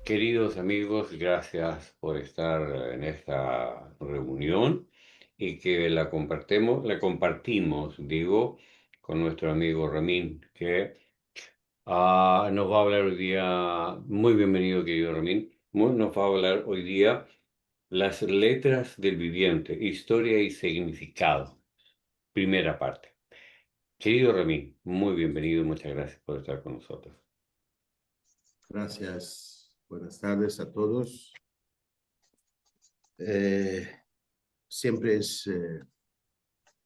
Queridos amigos, gracias por estar en esta reunión y que la compartimos, digo, con nuestro amigo Ramín, que nos va a hablar hoy día, muy bienvenido querido Ramín, nos va a hablar hoy día las letras del viviente, historia y significado, primera parte. Querido Ramín, muy bienvenido, muchas gracias por estar con nosotros. Gracias. Buenas tardes a todos. Eh, Siempre es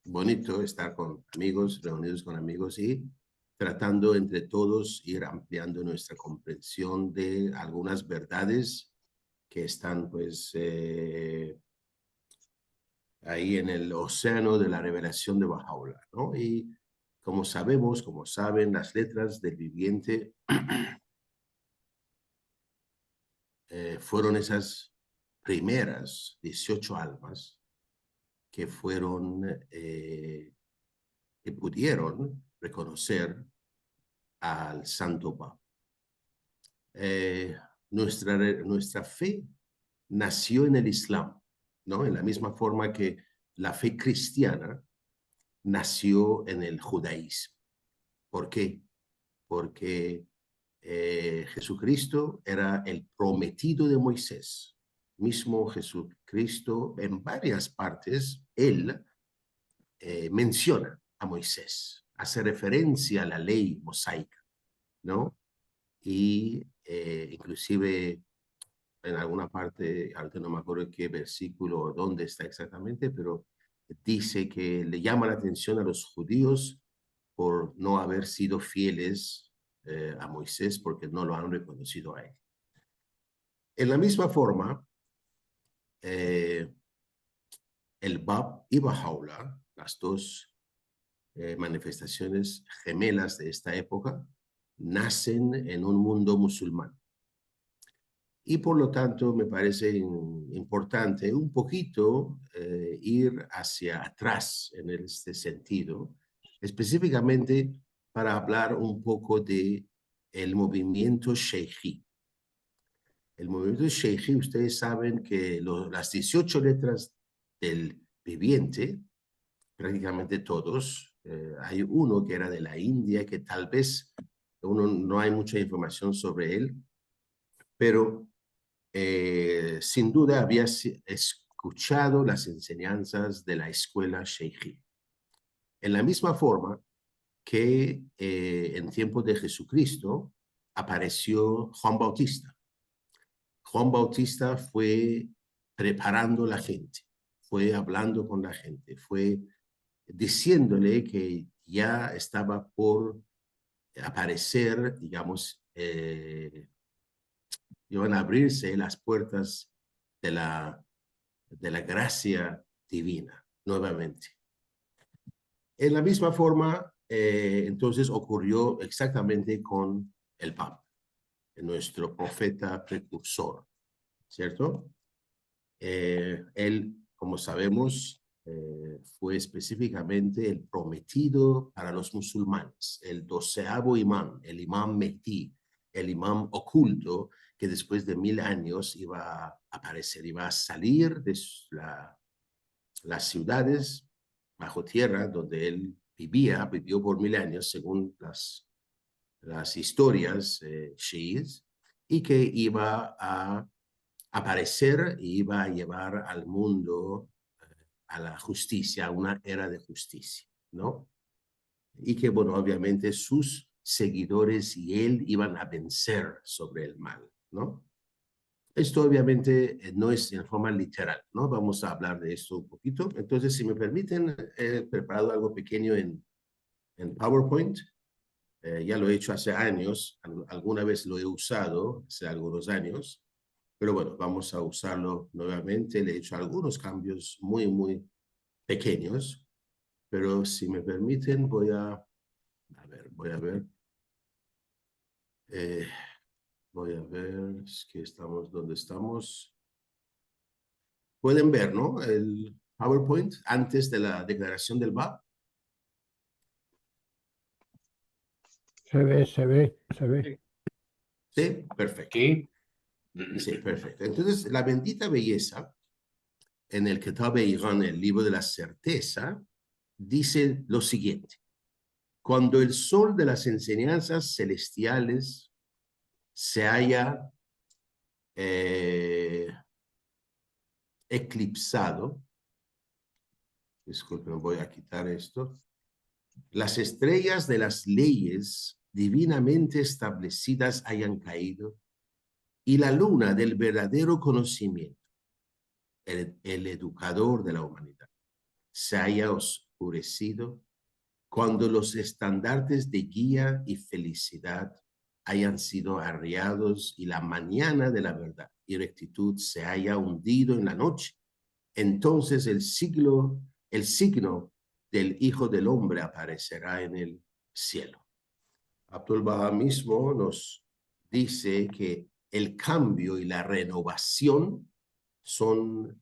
bonito estar con amigos, reunidos con amigos y tratando entre todos ir ampliando nuestra comprensión de algunas verdades que están pues ahí en el océano de la revelación de Bahá'u'lláh, ¿no? Y como sabemos, como saben, las letras del viviente fueron esas primeras 18 almas que fueron, que pudieron reconocer al Santo Papa. Nuestra fe nació en el Islam, ¿no? En la misma forma que la fe cristiana nació en el judaísmo. ¿Por qué? Porque Jesucristo era el prometido de Moisés. Mismo Jesucristo, en varias partes, él menciona a Moisés, hace referencia a la ley mosaica, ¿no? Y inclusive en alguna parte, ahorita no me acuerdo qué versículo o dónde está exactamente, pero dice que le llama la atención a los judíos por no haber sido fieles a Moisés porque no lo han reconocido a él. En la misma forma, eh, el Bab y Bahá'u'lláh, las dos manifestaciones gemelas de esta época, nacen en un mundo musulmán. Y por lo tanto me parece importante un poquito ir hacia atrás en este sentido, específicamente para hablar un poco de el movimiento sheikhi. El movimiento sheikhi, ustedes saben que las 18 letras del viviente, prácticamente todos, hay uno que era de la India, que tal vez no hay mucha información sobre él, pero sin duda había escuchado las enseñanzas de la escuela sheikhi. En la misma forma que en tiempos de Jesucristo apareció Juan Bautista. Juan Bautista fue preparando la gente, fue hablando con la gente, fue diciéndole que ya estaba por aparecer, digamos, iban a abrirse las puertas de la gracia divina nuevamente. En la misma forma, entonces ocurrió exactamente con el Papa, nuestro profeta precursor, ¿cierto? Él, como sabemos, fue específicamente el prometido para los musulmanes, el 12º imán, el imán Mehdi, el imán oculto que después de 1000 años iba a aparecer, iba a salir de las ciudades bajo tierra donde él vivió por 1000 años según las historias chiíes, y que iba a aparecer y iba a llevar al mundo a la justicia, a una era de justicia, ¿no? Y que, bueno, obviamente sus seguidores y él iban a vencer sobre el mal, ¿no? Esto obviamente no es en forma literal, ¿no? Vamos a hablar de esto un poquito. Entonces, si me permiten, he preparado algo pequeño en PowerPoint. Ya lo he hecho hace años, alguna vez lo he usado hace algunos años, pero bueno, vamos a usarlo nuevamente. Le he hecho algunos cambios muy, muy pequeños, pero si me permiten eh, voy a ver, es que estamos donde estamos. Pueden ver, ¿no? El PowerPoint antes de la declaración del BAP. Se ve, se ve, se ve. Sí, perfecto. ¿Sí? Sí, perfecto. Entonces, la bendita belleza, en el Kitab Eiran, el libro de la certeza, dice lo siguiente. Cuando el sol de las enseñanzas celestiales se haya eclipsado, disculpen, voy a quitar esto, las estrellas de las leyes divinamente establecidas hayan caído y la luna del verdadero conocimiento, el educador de la humanidad, se haya oscurecido, cuando los estandartes de guía y felicidad hayan sido arriados y la mañana de la verdad y rectitud se haya hundido en la noche, entonces el signo del Hijo del Hombre aparecerá en el cielo. Abdul Baha mismo nos dice que el cambio y la renovación son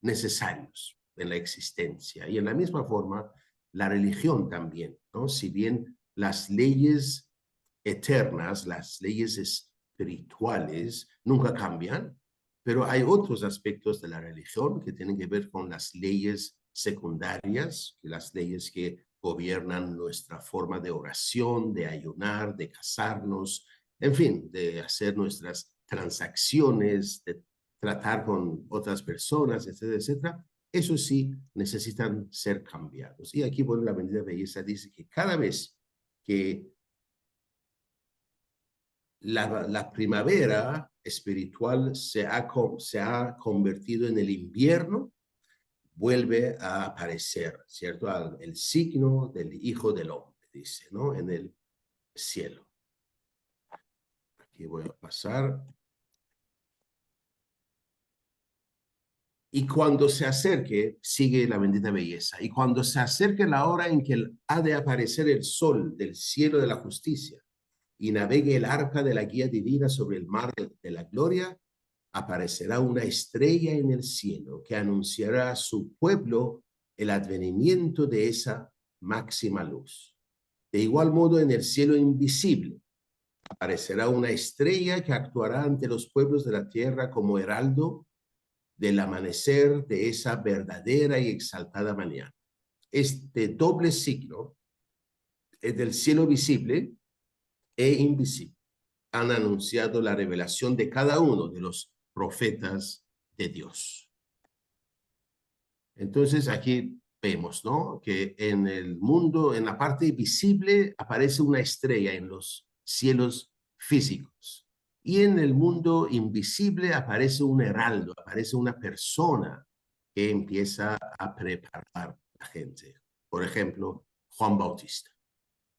necesarios en la existencia. Y en la misma forma, la religión también, ¿no? Si bien las leyes eternas, las leyes espirituales nunca cambian, pero hay otros aspectos de la religión que tienen que ver con las leyes secundarias, las leyes que gobiernan nuestra forma de oración, de ayunar, de casarnos, en fin, de hacer nuestras transacciones, de tratar con otras personas, etcétera, etcétera. Eso sí, necesitan ser cambiados. Y aquí, bueno, la bendita belleza dice que cada vez que la primavera espiritual se ha convertido en el invierno, vuelve a aparecer, ¿cierto? El signo del Hijo del Hombre, dice, ¿no? En el cielo. Aquí voy a pasar. Y cuando se acerque, sigue la bendita belleza, y cuando se acerque la hora en que ha de aparecer el sol del cielo de la justicia y navegue el arca de la guía divina sobre el mar de la gloria, aparecerá una estrella en el cielo que anunciará a su pueblo el advenimiento de esa máxima luz. De igual modo, en el cielo invisible aparecerá una estrella que actuará ante los pueblos de la tierra como heraldo del amanecer de esa verdadera y exaltada mañana. Este doble signo es del cielo visible e invisible. Han anunciado la revelación de cada uno de los profetas de Dios. Entonces aquí vemos, ¿no? Que en el mundo, en la parte visible, aparece una estrella en los cielos físicos. Y en el mundo invisible aparece un heraldo, aparece una persona que empieza a preparar a la gente. Por ejemplo, Juan Bautista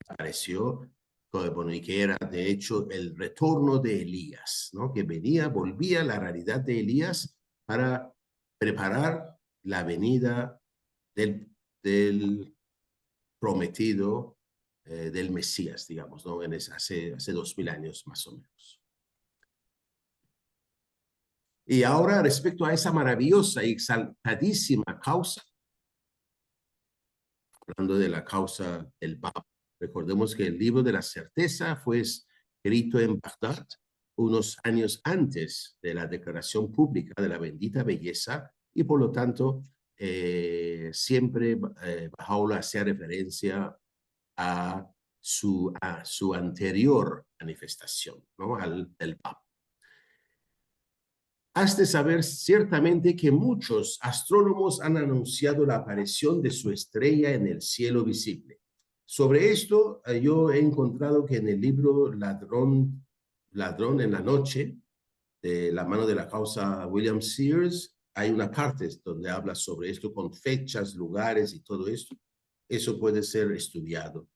apareció, bueno, y que era de hecho el retorno de Elías, ¿no? Que volvía la realidad de Elías para preparar la venida del prometido, del Mesías, digamos, ¿no? Hace 2000 años más o menos. Y ahora, respecto a esa maravillosa y exaltadísima causa, hablando de la causa del Papa, recordemos que el libro de la certeza fue escrito en Bagdad unos años antes de la declaración pública de la bendita belleza, y por lo tanto siempre Bahá'u'lláh hacía referencia a su anterior manifestación, ¿no? Del Papa. Has de saber ciertamente que muchos astrónomos han anunciado la aparición de su estrella en el cielo visible. Sobre esto, yo he encontrado que en el libro Ladrón en la noche, de la mano de la causa William Sears, hay una parte donde habla sobre esto con fechas, lugares y todo esto. Eso puede ser estudiado.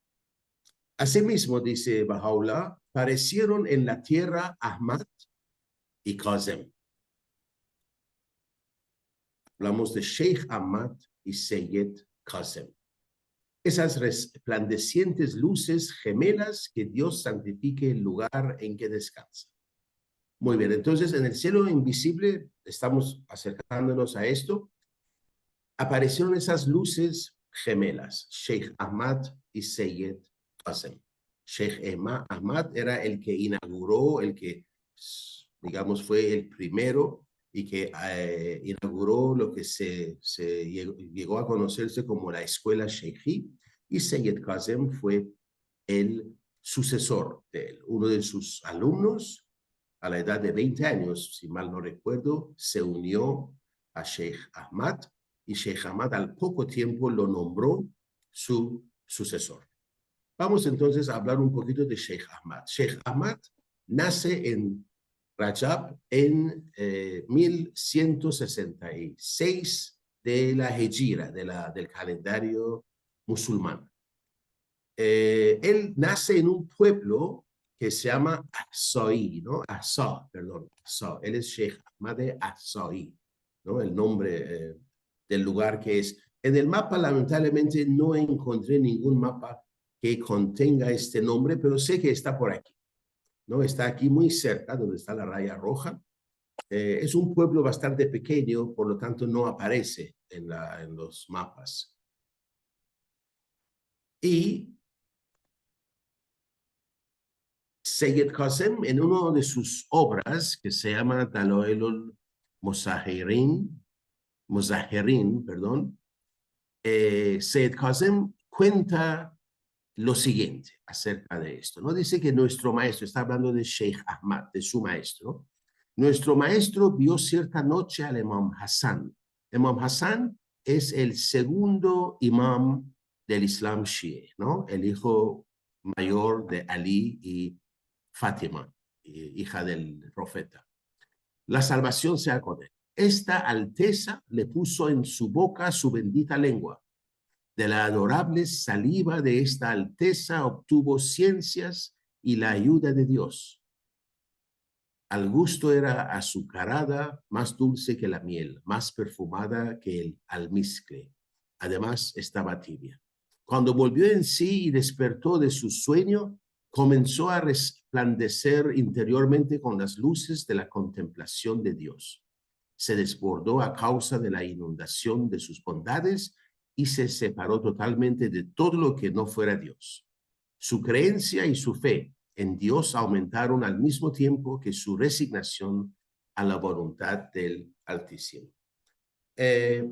Asimismo, dice Bahá'u'lláh, parecieron en la tierra Ahmad y Kazem. Hablamos de Sheikh Ahmad y Seyyed Qasem. Esas resplandecientes luces gemelas, que Dios santifique el lugar en que descansa. Muy bien, entonces en el cielo invisible, estamos acercándonos a esto, aparecieron esas luces gemelas, Sheikh Ahmad y Seyyed Qasem. Sheikh Ahmad era el que inauguró, el que digamos, fue el primero y que inauguró lo que llegó a conocerse como la escuela Sheikhi, y Seyyed Kazem fue el sucesor de él. Uno de sus alumnos, a la edad de 20 años, si mal no recuerdo, se unió a Sheikh Ahmad, y Sheikh Ahmad al poco tiempo lo nombró su sucesor. Vamos entonces a hablar un poquito de Sheikh Ahmad. Sheikh Ahmad nace en Rajab en 1166 de la Hejira, del calendario musulmán. Él nace en un pueblo que se llama Ahsai, ¿no? Ahsa, perdón, Ahsa. Él es Sheikh Ahmad de Ahsai, ¿no? El nombre del lugar que es. En el mapa, lamentablemente, no encontré ningún mapa que contenga este nombre, pero sé que está por aquí, ¿no? Está aquí muy cerca, donde está la raya roja. Es un pueblo bastante pequeño, por lo tanto no aparece en los mapas. Y Seyyed Qasem, en una de sus obras, que se llama Dalailul Muzahirin, perdón, Seyyed Qasem cuenta lo siguiente acerca de esto, ¿no? Dice que nuestro maestro, está hablando de Sheikh Ahmad, de su maestro, nuestro maestro vio cierta noche al Imam Hassan. Imam Hassan es el segundo imam del Islam Shia, ¿no? El hijo mayor de Ali y Fátima, hija del profeta. La salvación sea con él. Esta alteza le puso en su boca su bendita lengua. De la adorable saliva de esta alteza obtuvo ciencias y la ayuda de Dios. Al gusto era azucarada, más dulce que la miel, más perfumada que el almizcle. Además, estaba tibia. Cuando volvió en sí y despertó de su sueño, comenzó a resplandecer interiormente con las luces de la contemplación de Dios. Se desbordó a causa de la inundación de sus bondades y se separó totalmente de todo lo que no fuera Dios. Su creencia y su fe en Dios aumentaron al mismo tiempo que su resignación a la voluntad del Altísimo.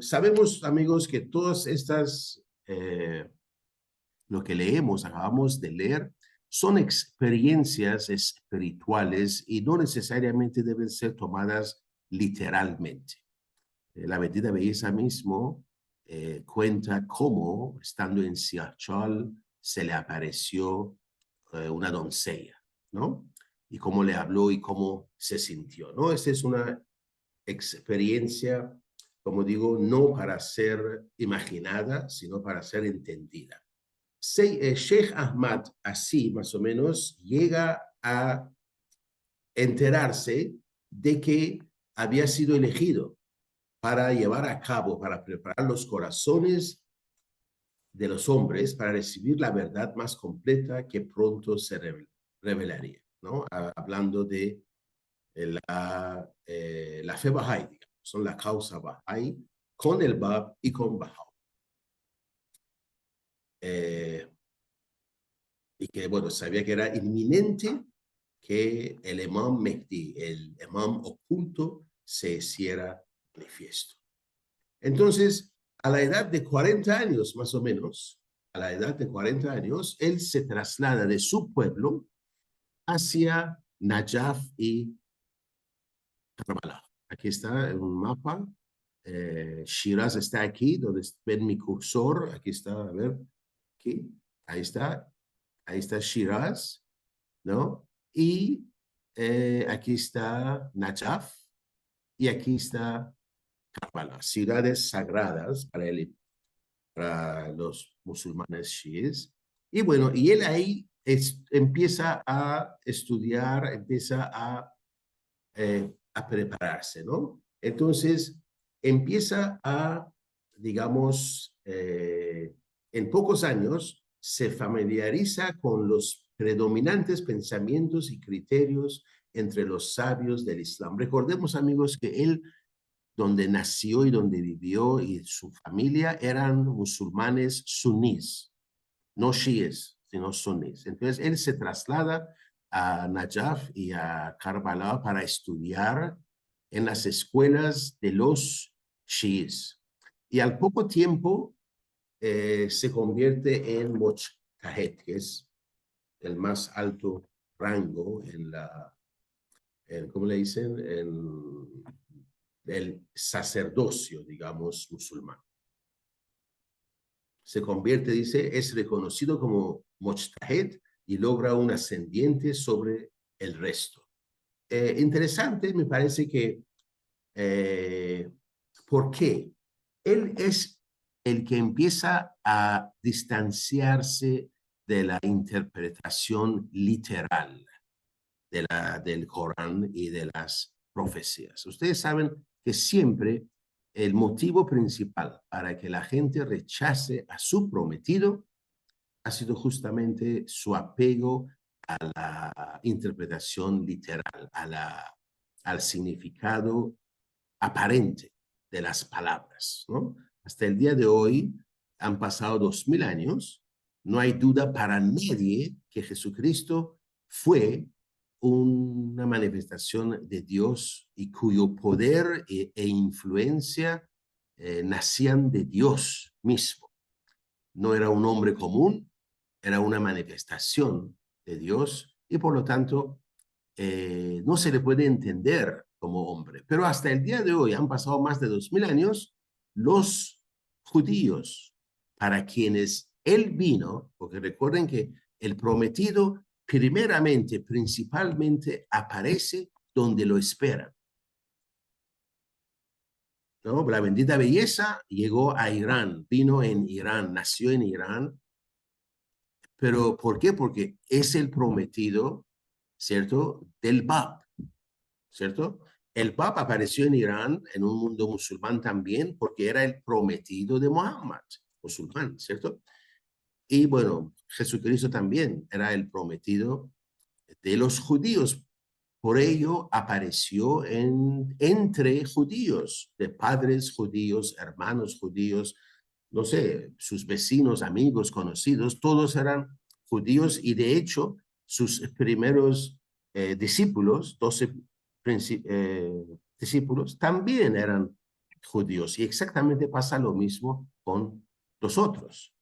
Sabemos, amigos, que todas estas, lo que leemos, acabamos de leer, son experiencias espirituales y no necesariamente deben ser tomadas literalmente. La bendita belleza mismo cuenta cómo, estando en Siachol, se le apareció una doncella, ¿no? Y cómo le habló y cómo se sintió, ¿no? Esa es una experiencia, como digo, no para ser imaginada, sino para ser entendida. Sheikh Ahmad, así más o menos, llega a enterarse de que había sido elegido para llevar a cabo, para preparar los corazones de los hombres para recibir la verdad más completa que pronto se revelaría, ¿no? Hablando de la fe Bahá'í, digamos, son la causa Bahá'í con el Bab y con Bahá. Y que, bueno, sabía que era inminente que el Imam Mehdi, el Imam oculto, se hiciera manifiesto. Entonces, a la edad de 40 años, más o menos, a la edad de 40 años, él se traslada de su pueblo hacia Najaf y Karbala. Aquí está en un mapa. Shiraz está aquí, donde ven mi cursor. Aquí está, a ver, aquí. Ahí está Shiraz, ¿no? Y aquí está Najaf y aquí está Karbala, ciudades sagradas para los musulmanes chiíes. Y bueno, y él ahí empieza a estudiar, empieza a prepararse, ¿no? Entonces, empieza a, digamos, en pocos años, se familiariza con los predominantes pensamientos y criterios entre los sabios del Islam. Recordemos, amigos, que él donde nació y donde vivió y su familia eran musulmanes sunís, no chiíes, sino sunís. Entonces él se traslada a Najaf y a Karbala para estudiar en las escuelas de los chiíes. Y al poco tiempo se convierte en Mojtahid, que es el más alto rango en ¿cómo le dicen? En el sacerdocio, digamos, musulmán. Se convierte, dice, es reconocido como Mojtahid y logra un ascendiente sobre el resto. Interesante, me parece que, ¿por qué? Él es el que empieza a distanciarse de la interpretación literal del Corán y de las profecías. Ustedes saben que siempre el motivo principal para que la gente rechace a su prometido ha sido justamente su apego a la interpretación literal, al significado aparente de las palabras, ¿no? Hasta el día de hoy han pasado 2000 años, no hay duda para nadie que Jesucristo fue una manifestación de Dios y cuyo poder influencia nacían de Dios mismo. No era un hombre común, era una manifestación de Dios y por lo tanto no se le puede entender como hombre. Pero hasta el día de hoy, han pasado más de 2000 años, los judíos, para quienes él vino, porque recuerden que el prometido primeramente, principalmente, aparece donde lo esperan, ¿no? La bendita belleza llegó a Irán, vino en Irán, nació en Irán. ¿Pero por qué? Porque es el prometido, ¿cierto? Del Bab, ¿cierto? El Bab apareció en Irán, en un mundo musulmán también, porque era el prometido de Muhammad, musulmán, ¿cierto? Y bueno, Jesucristo también era el prometido de los judíos. Por ello apareció entre judíos, de padres judíos, hermanos judíos, no sé, sus vecinos, amigos, conocidos, todos eran judíos y de hecho sus primeros discípulos, 12 discípulos, también eran judíos. Y exactamente pasa lo mismo con los otros,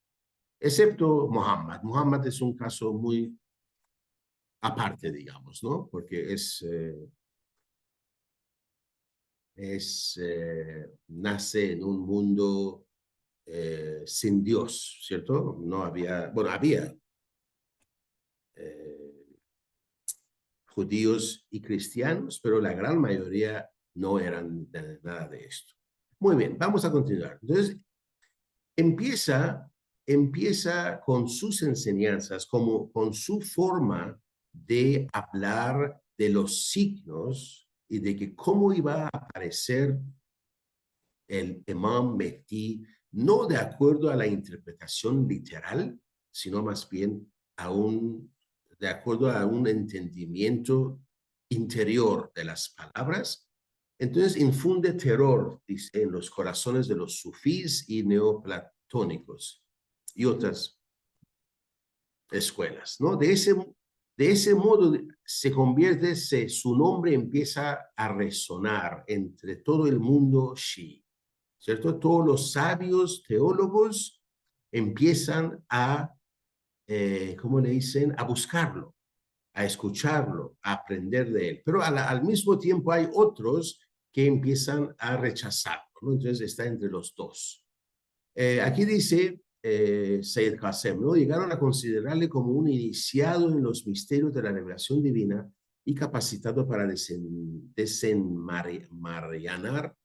excepto Muhammad. Muhammad es un caso muy aparte, digamos, ¿no? Porque nace en un mundo sin Dios, ¿cierto? No había, bueno, había eh, judíos y cristianos, pero la gran mayoría no eran nada de esto. Muy bien, vamos a continuar. Entonces, empieza, empieza con sus enseñanzas, como con su forma de hablar de los signos y de que cómo iba a aparecer el Imam Mehdi, no de acuerdo a la interpretación literal, sino más bien de acuerdo a un entendimiento interior de las palabras. Entonces infunde terror, dice, en los corazones de los sufís y neoplatónicos y otras escuelas, ¿no? De ese modo se convierte, su nombre empieza a resonar entre todo el mundo shií, ¿cierto? Todos los sabios teólogos empiezan ¿cómo le dicen? A buscarlo, a escucharlo, a aprender de él. Pero al mismo tiempo hay otros que empiezan a rechazarlo, ¿no? Entonces está entre los dos. Aquí dice Said Qasem, ¿no? Llegaron a considerarle como un iniciado en los misterios de la revelación divina y capacitado para desenmarañar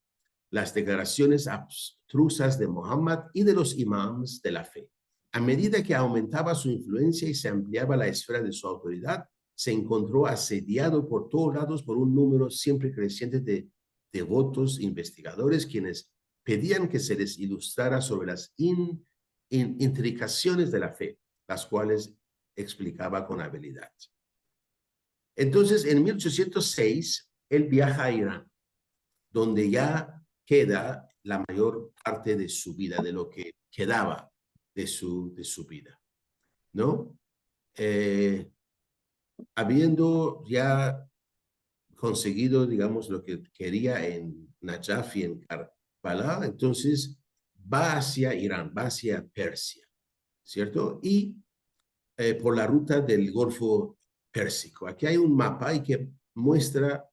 las declaraciones abstrusas de Muhammad y de los imams de la fe. A medida que aumentaba su influencia y se ampliaba la esfera de su autoridad, se encontró asediado por todos lados por un número siempre creciente de devotos investigadores quienes pedían que se les ilustrara sobre las intricaciones de la fe, las cuales explicaba con habilidad. Entonces, en 1806, él viaja a Irán, donde ya queda la mayor parte de su vida, de lo que quedaba de su vida, ¿no? habiendo ya conseguido, digamos, lo que quería en Najaf y en Karbala, entonces va hacia Irán, va hacia Persia, ¿cierto? Y por la ruta del Golfo Pérsico. Aquí hay un mapa y que muestra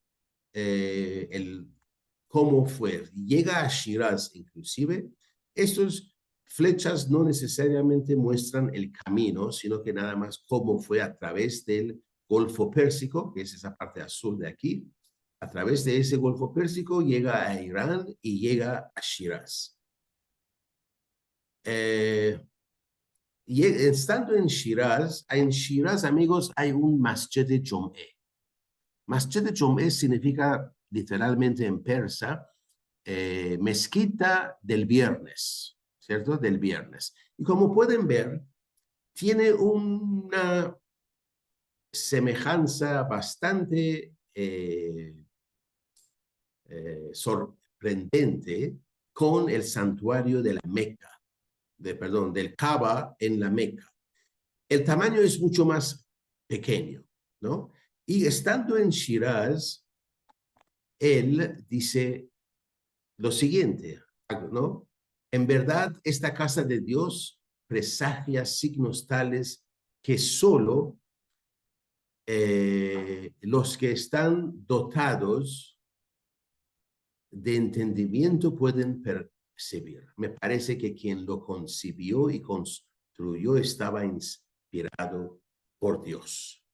cómo fue. Llega a Shiraz, inclusive. Estos flechas no necesariamente muestran el camino, sino que nada más cómo fue a través del Golfo Pérsico, que es esa parte azul de aquí. A través de ese Golfo Pérsico llega a Irán y llega a Shiraz. Y estando en Shiraz, amigos, hay un Masjid de Jom'e. Masjid de Jom'e significa literalmente en persa mezquita del viernes, ¿cierto? Del viernes. Y como pueden ver, tiene una semejanza bastante sorprendente con el santuario de la Meca, del Kaaba en la Meca. El tamaño es mucho más pequeño, ¿no? Y estando en Shiraz, él dice lo siguiente, ¿no? En verdad, esta casa de Dios presagia signos tales que solo los que están dotados de entendimiento pueden percibir. Me parece que quien lo concibió y construyó estaba inspirado por Dios.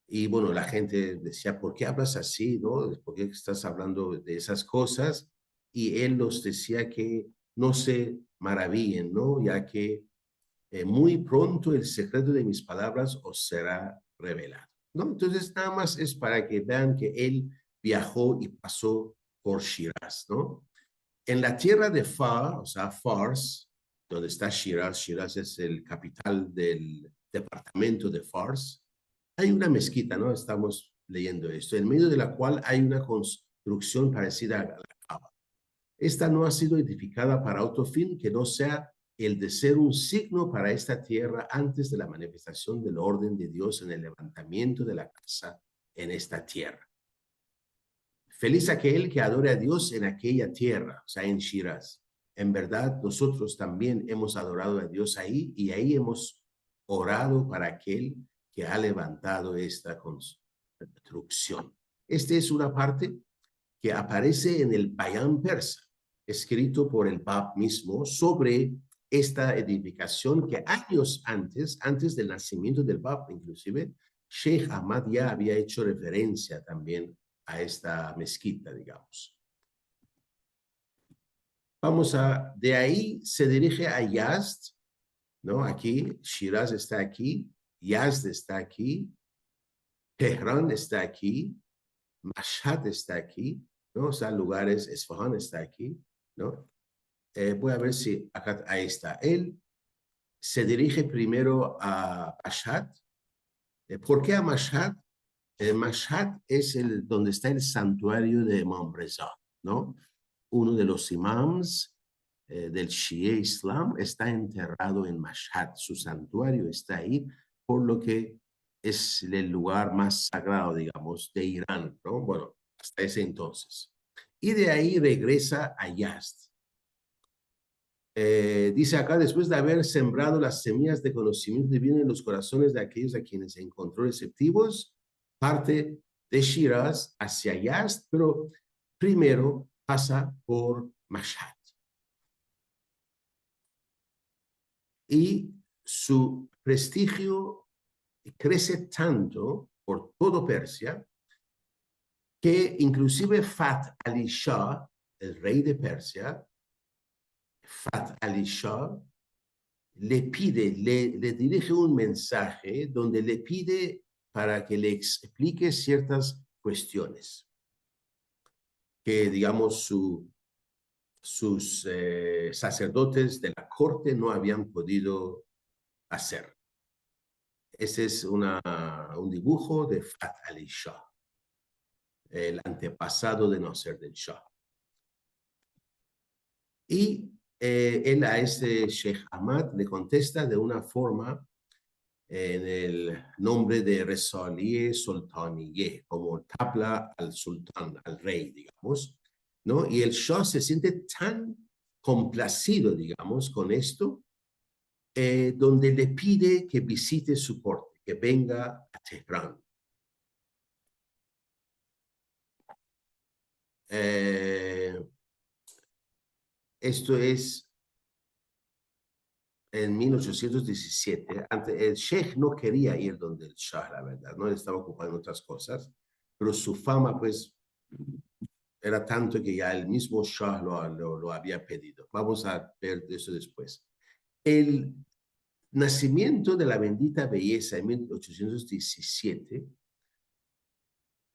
Y bueno, la gente decía, ¿por qué hablas así? ¿No? ¿Por qué estás hablando de esas cosas? Y él nos decía que no se maravillen, ¿no? Ya que muy pronto el secreto de mis palabras os será revelado, ¿no? Entonces, nada más es para que vean que él viajó y pasó por Shiraz, ¿no? En la tierra de Fars, o sea, Fars, donde está Shiraz, Shiraz es el capital del departamento de Fars, hay una mezquita, ¿no? Estamos leyendo esto, en medio de la cual hay una construcción parecida a la Kaaba. Esta no ha sido edificada para otro fin que no sea el de ser un signo para esta tierra antes de la manifestación del orden de Dios en el levantamiento de la casa en esta tierra. Feliz aquel que adore a Dios en aquella tierra, o sea, en Shiraz. En verdad, nosotros también hemos adorado a Dios ahí y ahí hemos orado para aquel que ha levantado esta construcción. Esta es una parte que aparece en el Bayan persa, escrito por el Bab mismo sobre esta edificación que años antes del nacimiento del Bab, inclusive, Sheikh Ahmad ya había hecho referencia también a esta mezquita, digamos. De ahí se dirige a Yazd, ¿no? Aquí, Shiraz está aquí, Yazd está aquí, Teherán está aquí, Mashhad está aquí, ¿no? O sea, lugares, Esfahan está aquí, ¿no? Voy a ver si acá, ahí está. Él se dirige primero a Mashhad. ¿Por qué a Mashhad? Mashhad es donde está el santuario de Imam Reza, ¿no? Uno de los imams del Shia Islam está enterrado en Mashhad. Su santuario está ahí, por lo que es el lugar más sagrado, digamos, de Irán, ¿no? Bueno, hasta ese entonces. Y de ahí regresa a Yazd. Dice acá, después de haber sembrado las semillas de conocimiento divino en los corazones de aquellos a quienes encontró receptivos, parte de Shiraz hacia Yazd, pero primero pasa por Mashhad. Y su prestigio crece tanto por todo Persia que inclusive Fath Ali Shah, el rey de Persia, Fath Ali Shah, le dirige un mensaje donde le pide para que le explique ciertas cuestiones que, digamos, sus sacerdotes de la corte no habían podido hacer. Ese es un dibujo de Fath Ali Shah, el antepasado de Nasser del Shah. Y él a este Sheikh Ahmad le contesta de una forma en el nombre de Resaliye Sultaniye, como tabla al sultán, al rey, digamos, ¿no? Y el Shah se siente tan complacido, digamos, con esto, donde le pide que visite su corte, que venga a Teherán. Esto es en 1817. El Sheikh no quería ir donde el Shah, la verdad, ¿no? Él estaba ocupado en otras cosas, pero su fama, pues, era tanto que ya el mismo Shah lo había pedido. Vamos a ver eso después. El nacimiento de la bendita belleza en 1817,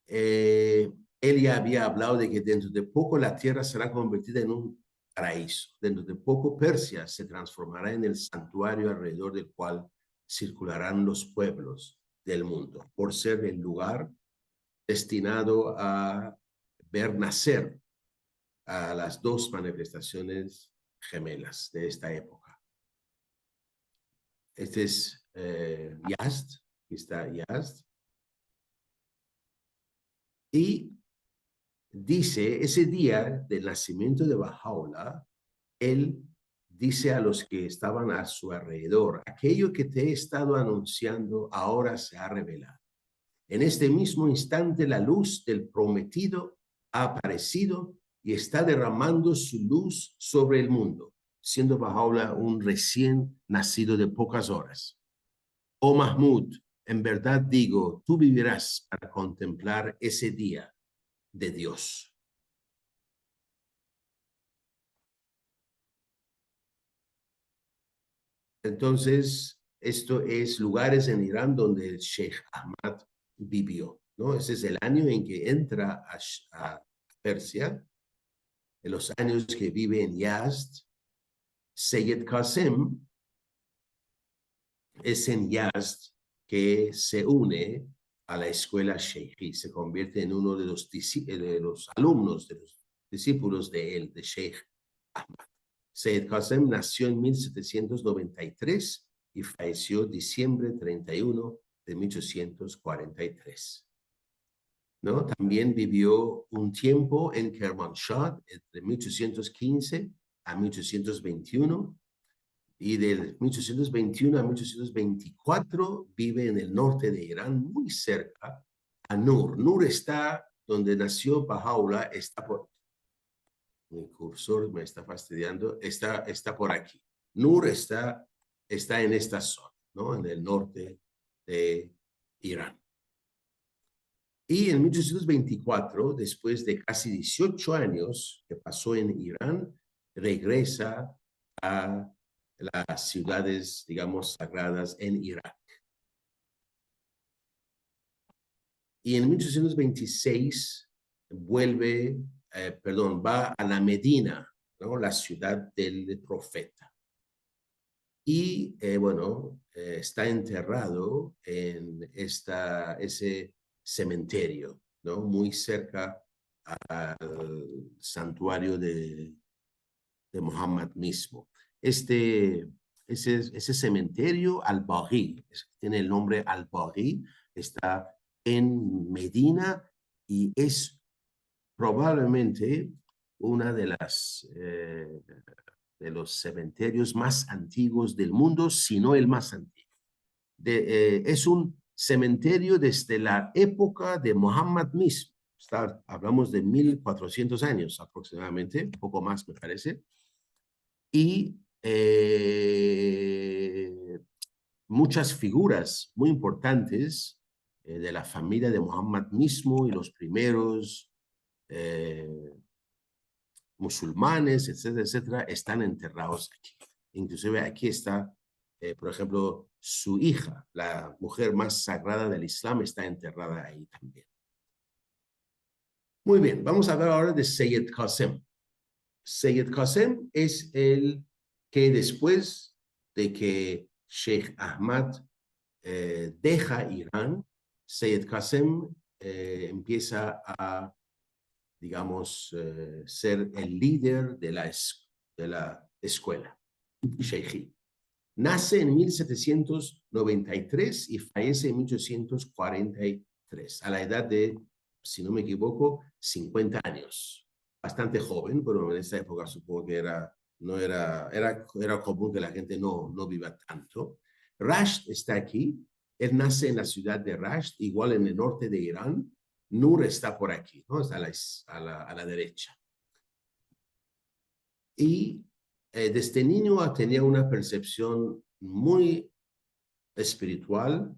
él ya había hablado de que dentro de poco la tierra será convertida en un paraíso. Dentro de poco Persia se transformará en el santuario alrededor del cual circularán los pueblos del mundo, por ser el lugar destinado a ver nacer a las dos manifestaciones gemelas de esta época. Este es Yazd, aquí está Yazd. Y dice, ese día del nacimiento de Baha'u'llah, él dice a los que estaban a su alrededor, aquello que te he estado anunciando ahora se ha revelado. En este mismo instante la luz del prometido ha aparecido y está derramando su luz sobre el mundo, siendo Baha'u'llah un recién nacido de pocas horas. Oh Mahmud, en verdad digo, tú vivirás para contemplar ese día de Dios. Entonces, esto es lugares en Irán donde el Sheikh Ahmad vivió, ¿no? Ese es el año en que entra a Persia, en los años que vive en Yazd. Seyyed Qasem es en Yazd que se une a la escuela Sheikhi, se convierte en uno de los alumnos, de los discípulos de él, de Sheikh Ahmad. Seyyed Qasem nació en 1793 y falleció diciembre 31 de 1843. ¿No? También vivió un tiempo en Kermanshah entre 1815 a 1821 y del 1821 a 1824 vive en el norte de Irán, muy cerca a Nur. Nur está donde nació Baha'u'llah, está por... Mi cursor me está fastidiando, está por aquí. Nur está en esta zona, ¿no? En el norte de Irán. Y en 1824, después de casi 18 años que pasó en Irán, regresa a las ciudades, digamos, sagradas en Irak. Y en 1826 va a la Medina, ¿no? La ciudad del profeta. Y está enterrado en ese cementerio, ¿no? Muy cerca al santuario de Muhammad mismo. Ese cementerio Al-Baghi, tiene el nombre Al-Baghi, está en Medina y es probablemente una de los cementerios más antiguos del mundo, si no el más antiguo. Es un cementerio desde la época de Muhammad mismo. Hablamos de 1400 años aproximadamente, un poco más me parece. Y muchas figuras muy importantes de la familia de Muhammad mismo y los primeros musulmanes, etcétera, etcétera, están enterrados aquí. Inclusive aquí está, por ejemplo, su hija, la mujer más sagrada del Islam, está enterrada ahí también. Muy bien, vamos a hablar ahora de Seyyed Qasem. Seyyed Qasem es el que después de que Sheikh Ahmad deja Irán, Seyyed Qasem empieza a, digamos, ser el líder de la escuela Sheikhi. Nace en 1793 y fallece en 1843, a la edad de, si no me equivoco, 50 años. Bastante joven, pero en esa época supongo que era común que la gente no viva tanto. Rasht está aquí. Él nace en la ciudad de Rasht, igual en el norte de Irán. Nur está por aquí, ¿no? Está a la derecha. Y desde niño tenía una percepción muy espiritual,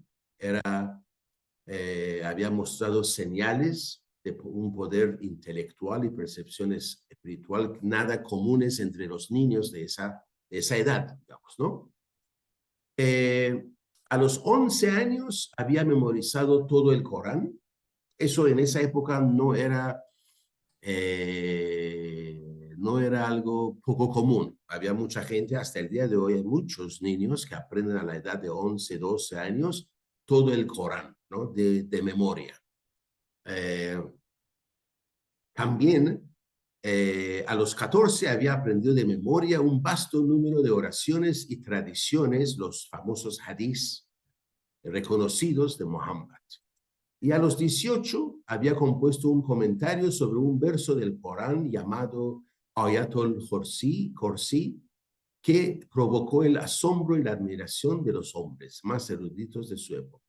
había mostrado señales de un poder intelectual y percepciones espiritual nada comunes entre los niños de esa edad, digamos, ¿no? A los 11 años había memorizado todo el Corán. Eso en esa época no era algo poco común. Había mucha gente, hasta el día de hoy hay muchos niños que aprenden a la edad de 11, 12 años todo el Corán, ¿no? De memoria. También a los 14 había aprendido de memoria un vasto número de oraciones y tradiciones, los famosos hadís reconocidos de Muhammad. Y a los 18 había compuesto un comentario sobre un verso del Corán llamado Ayatul Kursi, que provocó el asombro y la admiración de los hombres más eruditos de su época.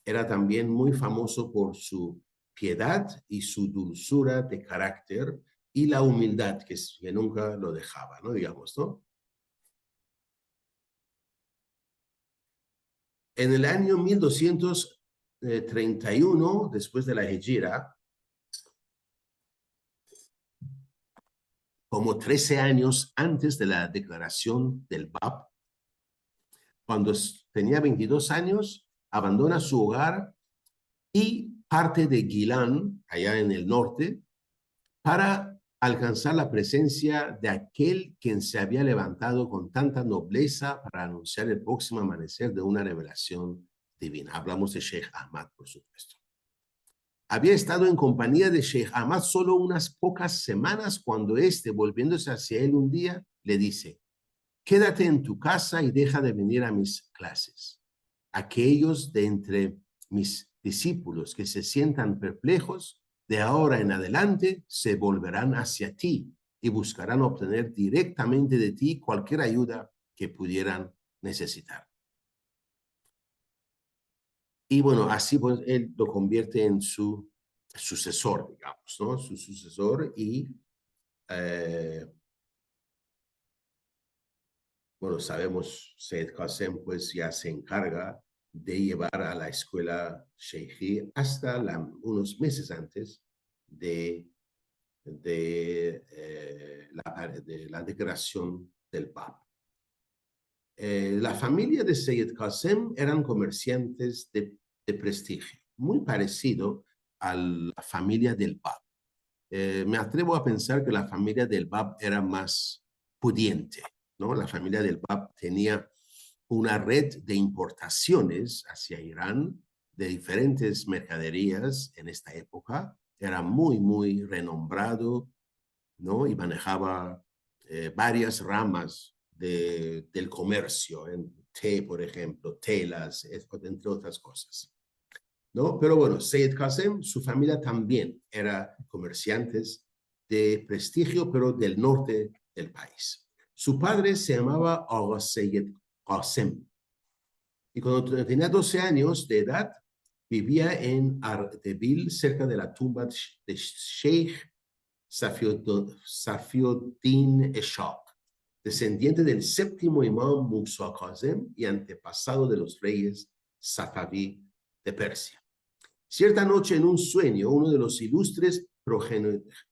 Era también muy famoso por su piedad y su dulzura de carácter y la humildad que nunca lo dejaba, ¿no? Digamos, ¿no? En el año 1231, después de la Hejira, como 13 años antes de la declaración del Bab, cuando tenía 22 años, abandona su hogar y parte de Gilán, allá en el norte, para alcanzar la presencia de aquel quien se había levantado con tanta nobleza para anunciar el próximo amanecer de una revelación divina. Hablamos de Sheikh Ahmad, por supuesto. Había estado en compañía de Sheikh Ahmad solo unas pocas semanas cuando éste, volviéndose hacia él un día, le dice: quédate en tu casa y deja de venir a mis clases. Aquellos de entre mis discípulos que se sientan perplejos, de ahora en adelante se volverán hacia ti y buscarán obtener directamente de ti cualquier ayuda que pudieran necesitar. Y bueno, así pues él lo convierte en su sucesor, digamos, ¿no? Su sucesor y bueno, sabemos, Said Qasem pues ya se encarga de llevar a la escuela Sheikhi hasta unos meses antes de la declaración del Papa. La familia de Said Qasem eran comerciantes de prestigio, muy parecido a la familia del Papa. Me atrevo a pensar que la familia del Bab era más pudiente, ¿no? La familia del Bab tenía una red de importaciones hacia Irán de diferentes mercaderías en esta época. Era muy, muy renombrado, ¿no? Y manejaba varias ramas del comercio, en té, por ejemplo, telas, entre otras cosas. ¿No? Pero bueno, Said Qasem, su familia también era comerciantes de prestigio, pero del norte del país. Su padre se llamaba Agha Sayyid Qasem y cuando tenía 12 años de edad vivía en Ardebil, cerca de la tumba de Sheikh Safiuddin Eshaq, descendiente del séptimo imán Musa Qasem y antepasado de los reyes Safaví de Persia. Cierta noche en un sueño, uno de los ilustres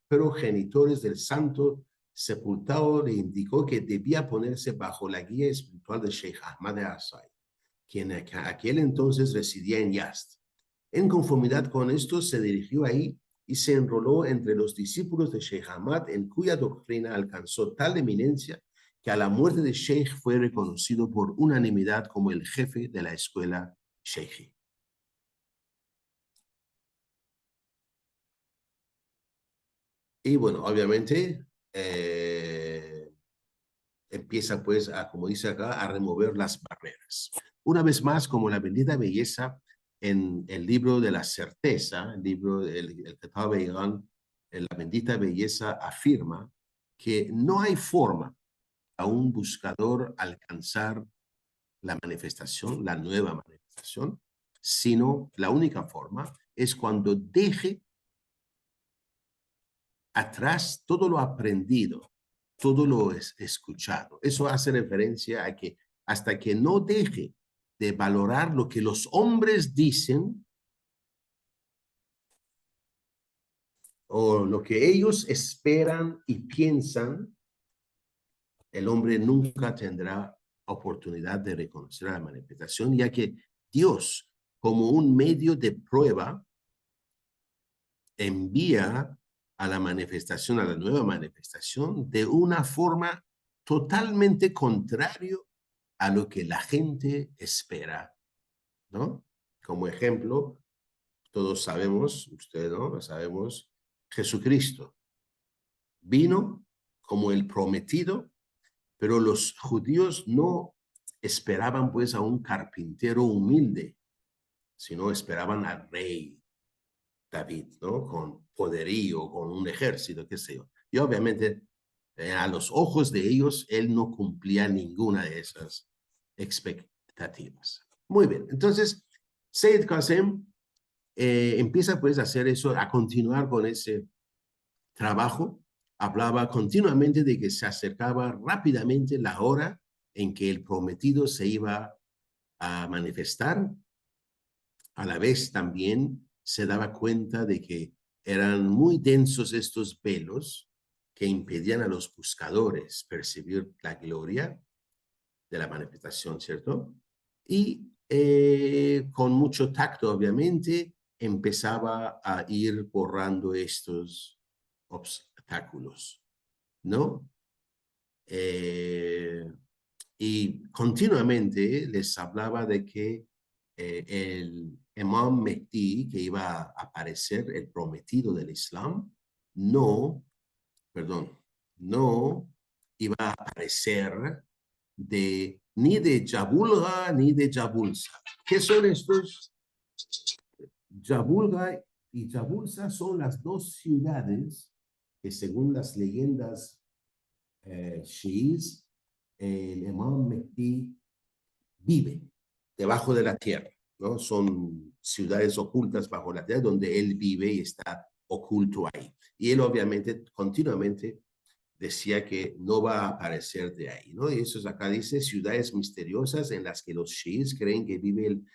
progenitores del santo sepultado le indicó que debía ponerse bajo la guía espiritual de Sheikh Ahmad Asai, quien aquel entonces residía en Yazd. En conformidad con esto, se dirigió ahí y se enroló entre los discípulos de Sheikh Ahmad, en cuya doctrina alcanzó tal eminencia que a la muerte de Sheikh fue reconocido por unanimidad como el jefe de la escuela Sheikhi. Y bueno, obviamente, empieza pues a, como dice acá, a remover las barreras. Una vez más, como la bendita belleza en el libro de la certeza, el libro del Tratado de Irán, la bendita belleza afirma que no hay forma a un buscador alcanzar la manifestación, la nueva manifestación, sino la única forma es cuando deje atrás todo lo aprendido, todo lo escuchado. Eso hace referencia a que hasta que no deje de valorar lo que los hombres dicen o lo que ellos esperan y piensan, el hombre nunca tendrá oportunidad de reconocer la manifestación, ya que Dios, como un medio de prueba, envía a la manifestación, a la nueva manifestación, de una forma totalmente contrario a lo que la gente espera, ¿no? Como ejemplo, todos sabemos, usted, ¿no? Lo sabemos, Jesucristo vino como el prometido, pero los judíos no esperaban pues a un carpintero humilde, sino esperaban al rey David, ¿no? Con poderío, con un ejército, qué sé yo. Y obviamente, a los ojos de ellos, él no cumplía ninguna de esas expectativas. Muy bien, entonces, Said Qasem empieza pues a hacer eso, a continuar con ese trabajo. Hablaba continuamente de que se acercaba rápidamente la hora en que el prometido se iba a manifestar. A la vez también se daba cuenta de que eran muy densos estos velos que impedían a los buscadores percibir la gloria de la manifestación, ¿cierto? Y con mucho tacto, obviamente, empezaba a ir borrando estos obstáculos, ¿no? Y continuamente les hablaba de que el Imam Mehdi, que iba a aparecer, el prometido del Islam, no, perdón, no iba a aparecer ni de Jabulga ni de Jabulsa. ¿Qué son estos? Jabulga y Jabulsa son las dos ciudades que según las leyendas chiíes, el Imam Mehdi vive debajo de la tierra, ¿no? Son ciudades ocultas bajo la tierra donde él vive y está oculto ahí. Y él obviamente continuamente decía que no va a aparecer de ahí, ¿no? Y eso acá dice ciudades misteriosas en las que los chiíes creen que vive el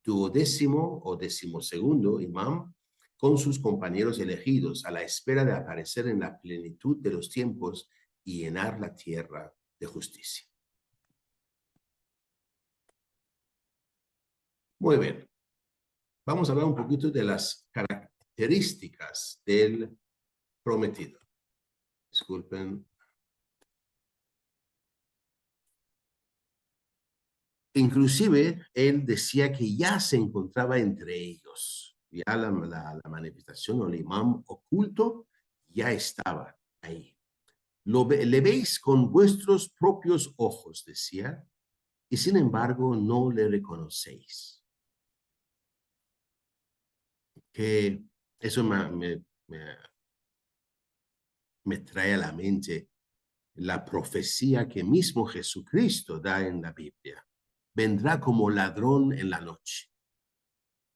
duodécimo o decimosegundo imam con sus compañeros elegidos a la espera de aparecer en la plenitud de los tiempos y llenar la tierra de justicia. Muy bien. Vamos a hablar un poquito de las características del prometido. Disculpen. Inclusive, él decía que ya se encontraba entre ellos. Ya la manifestación o el imam oculto ya estaba ahí. Le veis con vuestros propios ojos, decía, y sin embargo no le reconocéis. Que eso me trae a la mente la profecía que mismo Jesucristo da en la Biblia. Vendrá como ladrón en la noche,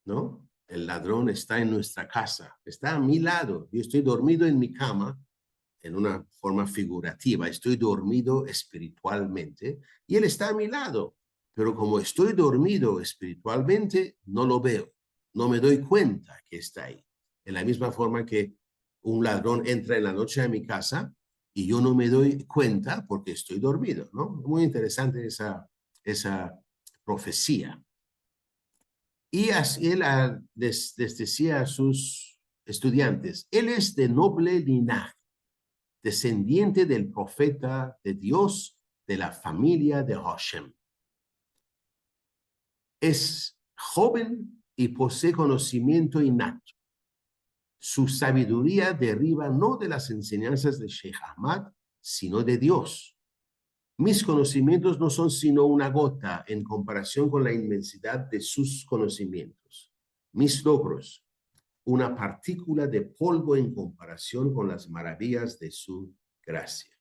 ¿no? El ladrón está en nuestra casa, está a mi lado. Yo estoy dormido en mi cama, en una forma figurativa, estoy dormido espiritualmente y él está a mi lado. Pero como estoy dormido espiritualmente, no lo veo, no me doy cuenta que está ahí. En la misma forma que un ladrón entra en la noche a mi casa y yo no me doy cuenta porque estoy dormido, ¿no? Muy interesante esa profecía. Y así él les decía a sus estudiantes, él es de noble linaje, descendiente del profeta de Dios, de la familia de Hashem. Es joven y posee conocimiento innato. Su sabiduría deriva no de las enseñanzas de Sheikh Ahmad, sino de Dios. Mis conocimientos no son sino una gota en comparación con la inmensidad de sus conocimientos. Mis logros, una partícula de polvo en comparación con las maravillas de su gracia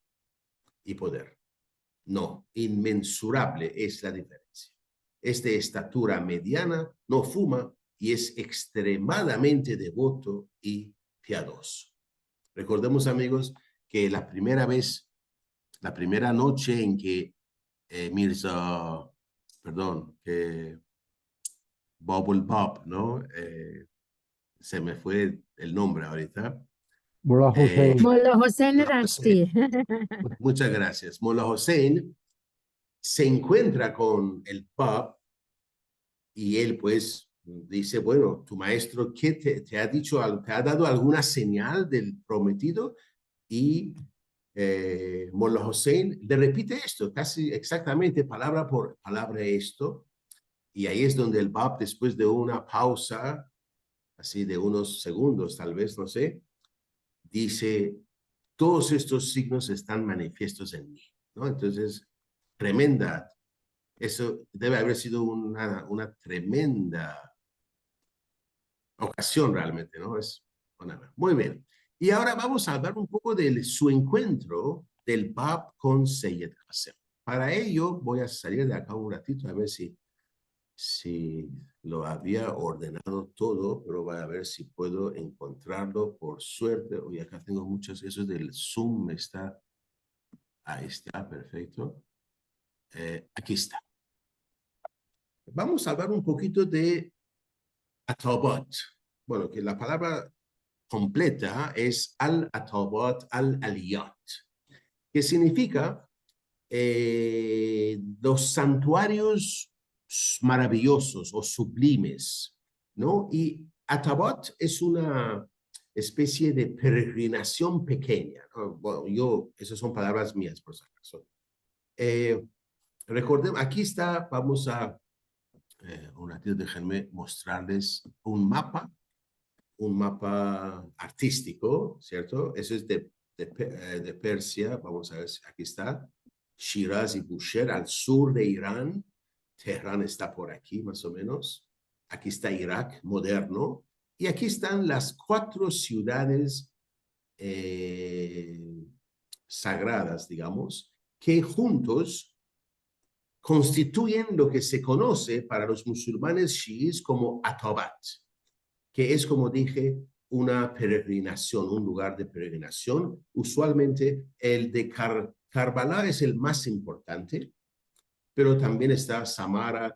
y poder. No, inmensurable es la diferencia. Es de estatura mediana, no fuma y es extremadamente devoto y piadoso. Recordemos, amigos, que la primera noche en que que Bubble Bob, ¿no? Se me fue el nombre ahorita. Mullah Hussein. Mullah Hossein Mullah Hussein. Rashti. Muchas gracias. Mullah Hussein se encuentra con el Bab y él pues dice, bueno, tu maestro, ¿qué te ha dicho? ¿Te ha dado alguna señal del prometido? Y Mullah Hussein le repite esto, casi exactamente palabra por palabra esto. Y ahí es donde el Bab, después de una pausa, así de unos segundos tal vez, no sé, dice, todos estos signos están manifiestos en mí, ¿no? Entonces, tremenda. Eso debe haber sido una tremenda ocasión realmente, ¿no? Muy bien. Y ahora vamos a hablar un poco de su encuentro del Bab con Seyyed Qasem. Para ello voy a salir de acá un ratito a ver si lo había ordenado todo, pero voy a ver si puedo encontrarlo por suerte. Hoy acá tengo muchos, eso del Zoom ahí está, perfecto. Aquí está. Vamos a hablar un poquito de Atabat. Bueno, que la palabra completa es al-Atabat al-Aliyat, que significa los santuarios maravillosos o sublimes, ¿no? Y Atabat es una especie de peregrinación pequeña, ¿no? Bueno, esas son palabras mías, por si acaso. Recordemos, aquí está, vamos a, un ratito, déjenme mostrarles un mapa artístico, ¿cierto? Eso es de Persia, vamos a ver, aquí está, Shiraz y Bushehr al sur de Irán, Teherán está por aquí más o menos, aquí está Irak moderno, y aquí están las 4 ciudades sagradas, digamos, que juntos constituyen lo que se conoce para los musulmanes chiíes como Atabat, que es, como dije, una peregrinación, un lugar de peregrinación. Usualmente el de Karbala es el más importante, pero también está Samara,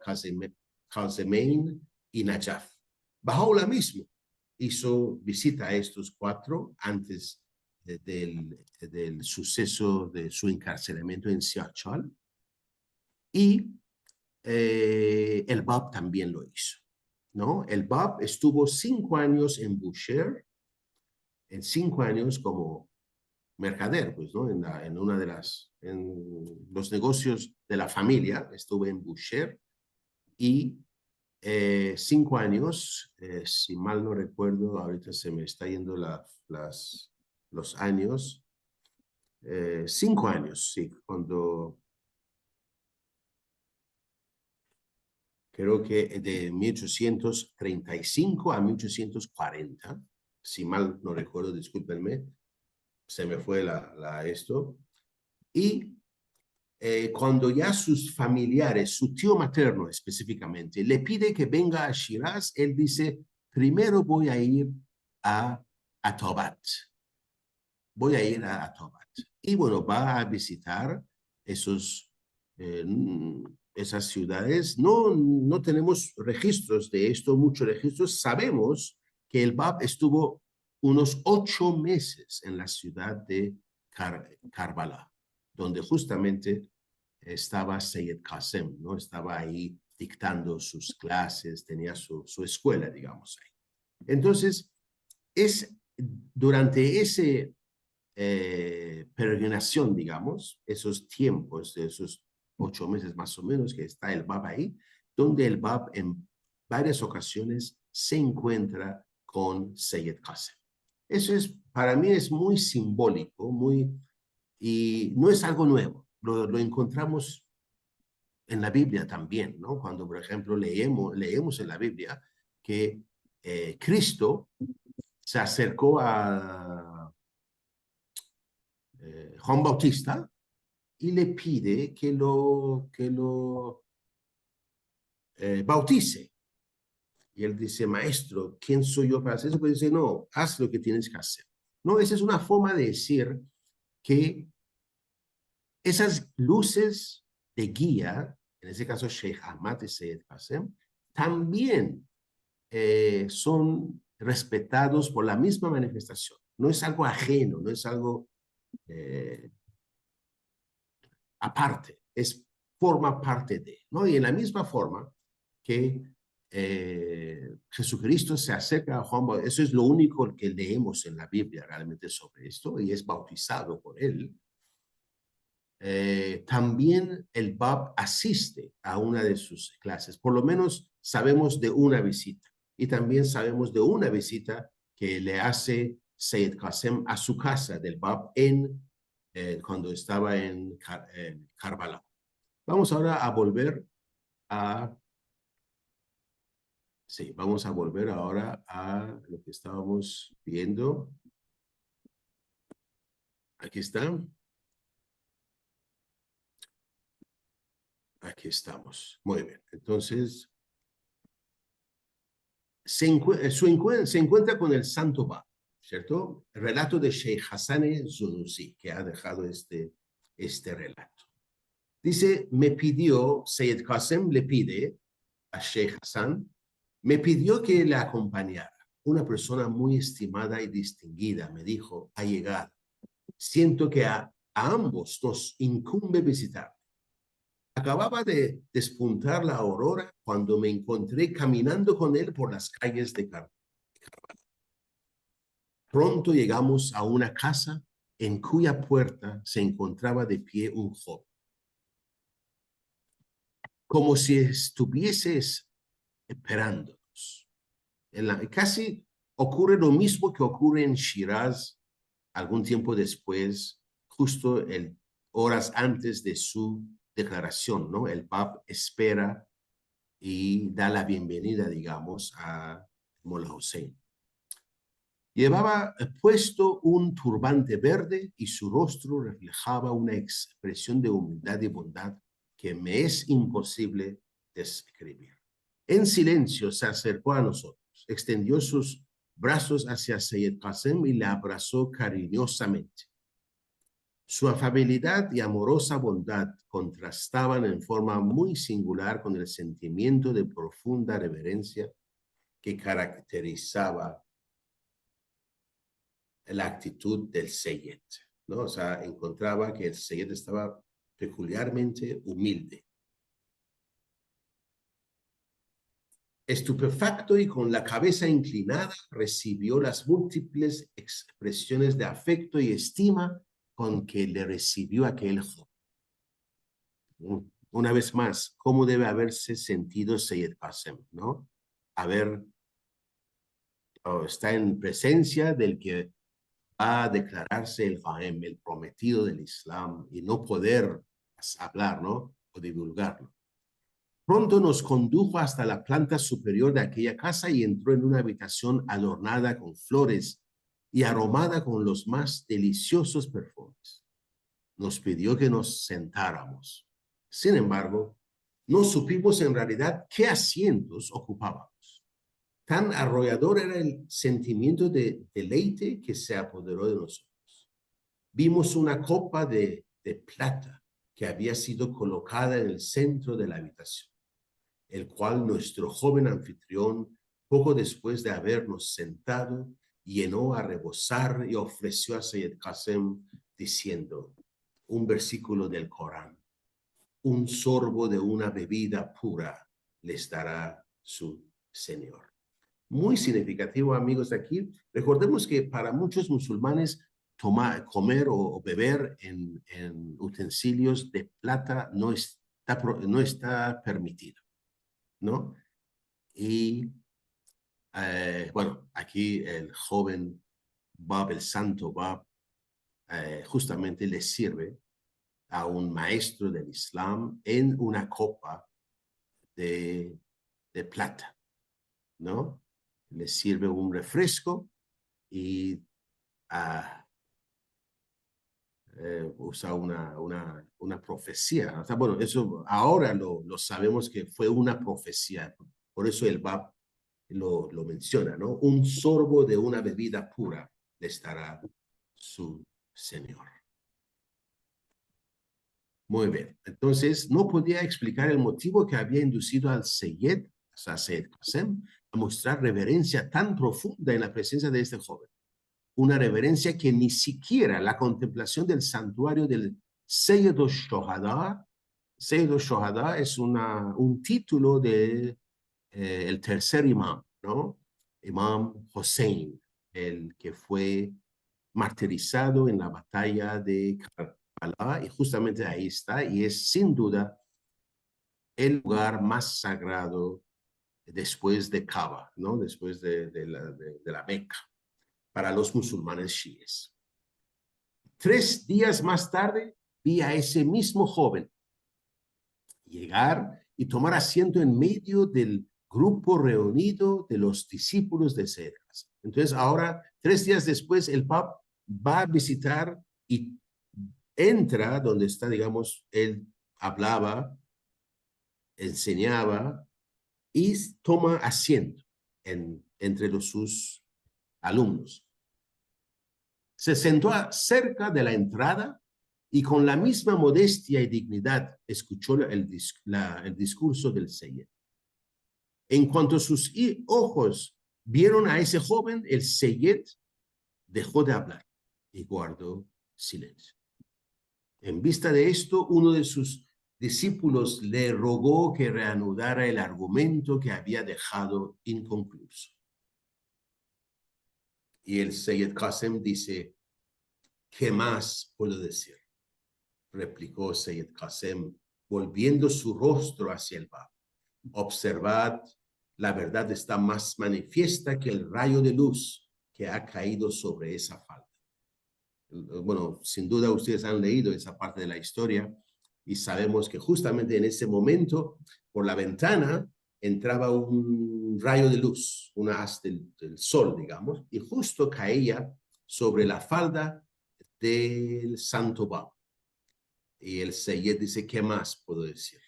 Kazemain y Najaf. Baha'u'llah mismo hizo visita a estos 4 antes del suceso de su encarcelamiento en Siachal, y el Bab también lo hizo, ¿no? El Bab estuvo 5 años en Bushehr, en 5 años como mercader, pues, ¿no? En los negocios de la familia, estuve en Bushehr, y 5 años, si mal no recuerdo, ahorita se me está yendo los años, 5 años, sí, creo que de 1835 a 1840, si mal no recuerdo, discúlpenme, se me fue esto. Y cuando ya sus familiares, su tío materno específicamente, le pide que venga a Shiraz, él dice, primero voy a ir a Atabat. Voy a ir a Atabat. Y bueno, va a visitar esas ciudades. No tenemos registros de esto, muchos registros. Sabemos que el Bab estuvo unos 8 meses en la ciudad de Karbala, donde justamente estaba Seyyed Qasem, ¿no? Estaba ahí dictando sus clases, tenía su escuela, digamos, ahí. Entonces, durante ese peregrinación, digamos, esos tiempos de esos 8 meses más o menos que está el Bab ahí, donde el Bab en varias ocasiones se encuentra con Seyyed Qasem. Eso para mí es muy simbólico, y no es algo nuevo. lo encontramos en la Biblia también, ¿no? Cuando, por ejemplo, leemos en la Biblia que Cristo se acercó a Juan Bautista y le pide que lo bautice. Y él dice, maestro, ¿quién soy yo para hacer eso? Pues dice, no, haz lo que tienes que hacer. No, esa es una forma de decir que esas luces de guía, en ese caso Sheikh Ahmad y Seyyed Qasem, también son respetados por la misma manifestación. No es algo ajeno, no es algo aparte, forma parte de, ¿no? Y en la misma forma que Jesucristo se acerca a Juan Bautista, eso es lo único que leemos en la Biblia realmente sobre esto, y es bautizado por él. También el Bab asiste a una de sus clases, por lo menos sabemos de una visita, y también sabemos de una visita que le hace Seyyed Qasem a su casa del Bab cuando estaba en Karbala. Vamos ahora a volver a... Sí, vamos a volver ahora a lo que estábamos viendo. Aquí está. Aquí estamos. Muy bien. Entonces, se encuentra con el Santo Bab, ¿cierto? El relato de Sheikh Hassan Zunusi, que ha dejado este relato. Dice, me pidió, Seyyed Qasem le pide a Sheikh Hassan, me pidió que le acompañara. Una persona muy estimada y distinguida, me dijo, ha llegado. Siento que a ambos nos incumbe visitar. Acababa de despuntar la aurora cuando me encontré caminando con él por las calles de Karbala. Pronto llegamos a una casa en cuya puerta se encontraba de pie un joven. Como si estuvieses esperándonos. Casi ocurre lo mismo que ocurre en Shiraz algún tiempo después, justo horas antes de su declaración, ¿no? El Bab espera y da la bienvenida, digamos, a Mullah Hussein. Llevaba puesto un turbante verde y su rostro reflejaba una expresión de humildad y bondad que me es imposible describir. En silencio se acercó a nosotros, extendió sus brazos hacia Seyyed Qasem y le abrazó cariñosamente. Su afabilidad y amorosa bondad contrastaban en forma muy singular con el sentimiento de profunda reverencia que caracterizaba la actitud del Seyyed, ¿no? O sea, encontraba que el Seyyed estaba peculiarmente humilde. Estupefacto y con la cabeza inclinada, recibió las múltiples expresiones de afecto y estima con que le recibió aquel joven. Una vez más, ¿cómo debe haberse sentido Seyyed Qasem, ¿no? Está en presencia del que va a declararse el Qaem, el prometido del Islam, y no poder hablar, ¿no? O divulgarlo. Pronto nos condujo hasta la planta superior de aquella casa y entró en una habitación adornada con flores y aromada con los más deliciosos perfumes. Nos pidió que nos sentáramos. Sin embargo, no supimos en realidad qué asientos ocupábamos. Tan arrollador era el sentimiento de deleite que se apoderó de nosotros. Vimos una copa de plata que había sido colocada en el centro de la habitación, el cual nuestro joven anfitrión, poco después de habernos sentado, llenó a rebosar y ofreció a Seyyed Qasem diciendo un versículo del Corán: un sorbo de una bebida pura les dará su Señor. Muy significativo, amigos, de aquí. Recordemos que para muchos musulmanes comer o beber en utensilios de plata no está permitido, ¿no? Y bueno, aquí el joven Bab, el santo Bab, justamente les sirve a un maestro del Islam en una copa de plata, ¿no? Le sirve un refresco y usa una profecía. O sea, bueno, eso ahora lo sabemos que fue una profecía. Por eso el Bab lo menciona, ¿no? Un sorbo de una bebida pura le estará su Señor. Muy bien. Entonces, no podía explicar el motivo que había inducido al Seyyed, o sea, Seyyed Qasem, a mostrar reverencia tan profunda en la presencia de este joven. Una reverencia que ni siquiera la contemplación del santuario del Seyyed al-Shohada. Seyyed al-Shohada es un título de el tercer imam, ¿no? Imam Hossein, el que fue martirizado en la batalla de Karbala, y justamente ahí está, y es sin duda el lugar más sagrado después de Kaaba, ¿no? Después de la Meca, para los musulmanes chiíes. 3 días más tarde, vi a ese mismo joven llegar y tomar asiento en medio del grupo reunido de los discípulos de Seyyed Qasem. Entonces ahora, 3 días después, el Papa va a visitar y entra donde está, digamos, él hablaba, enseñaba y toma asiento entre sus alumnos. Se sentó cerca de la entrada y con la misma modestia y dignidad escuchó el discurso del Seyyed. En cuanto sus ojos vieron a ese joven, el Seyyed dejó de hablar y guardó silencio. En vista de esto, uno de sus discípulos le rogó que reanudara el argumento que había dejado inconcluso. Y el Seyyed Qasem dice, ¿qué más puedo decir? Replicó Seyyed Qasem, volviendo su rostro hacia el Bab. Observad, la verdad está más manifiesta que el rayo de luz que ha caído sobre esa falda. Bueno, sin duda ustedes han leído esa parte de la historia y sabemos que justamente en ese momento, por la ventana, entraba un rayo de luz, una haz del sol, digamos, y justo caía sobre la falda del Santo Bab. Y el Seyyed dice, ¿qué más puedo decir?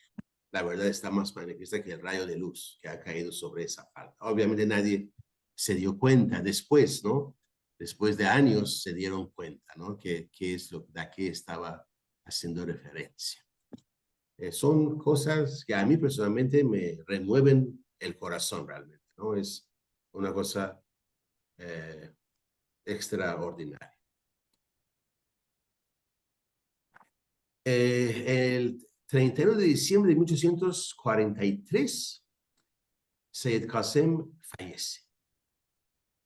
La verdad está más manifiesta que el rayo de luz que ha caído sobre esa falda. Obviamente nadie se dio cuenta después, ¿no? Después de años se dieron cuenta, ¿no? Que es lo de qué estaba haciendo referencia. Son cosas que a mí personalmente me remueven el corazón realmente, ¿no? Es una cosa extraordinaria. El 31 de diciembre de 1843, Seyyed Qasem fallece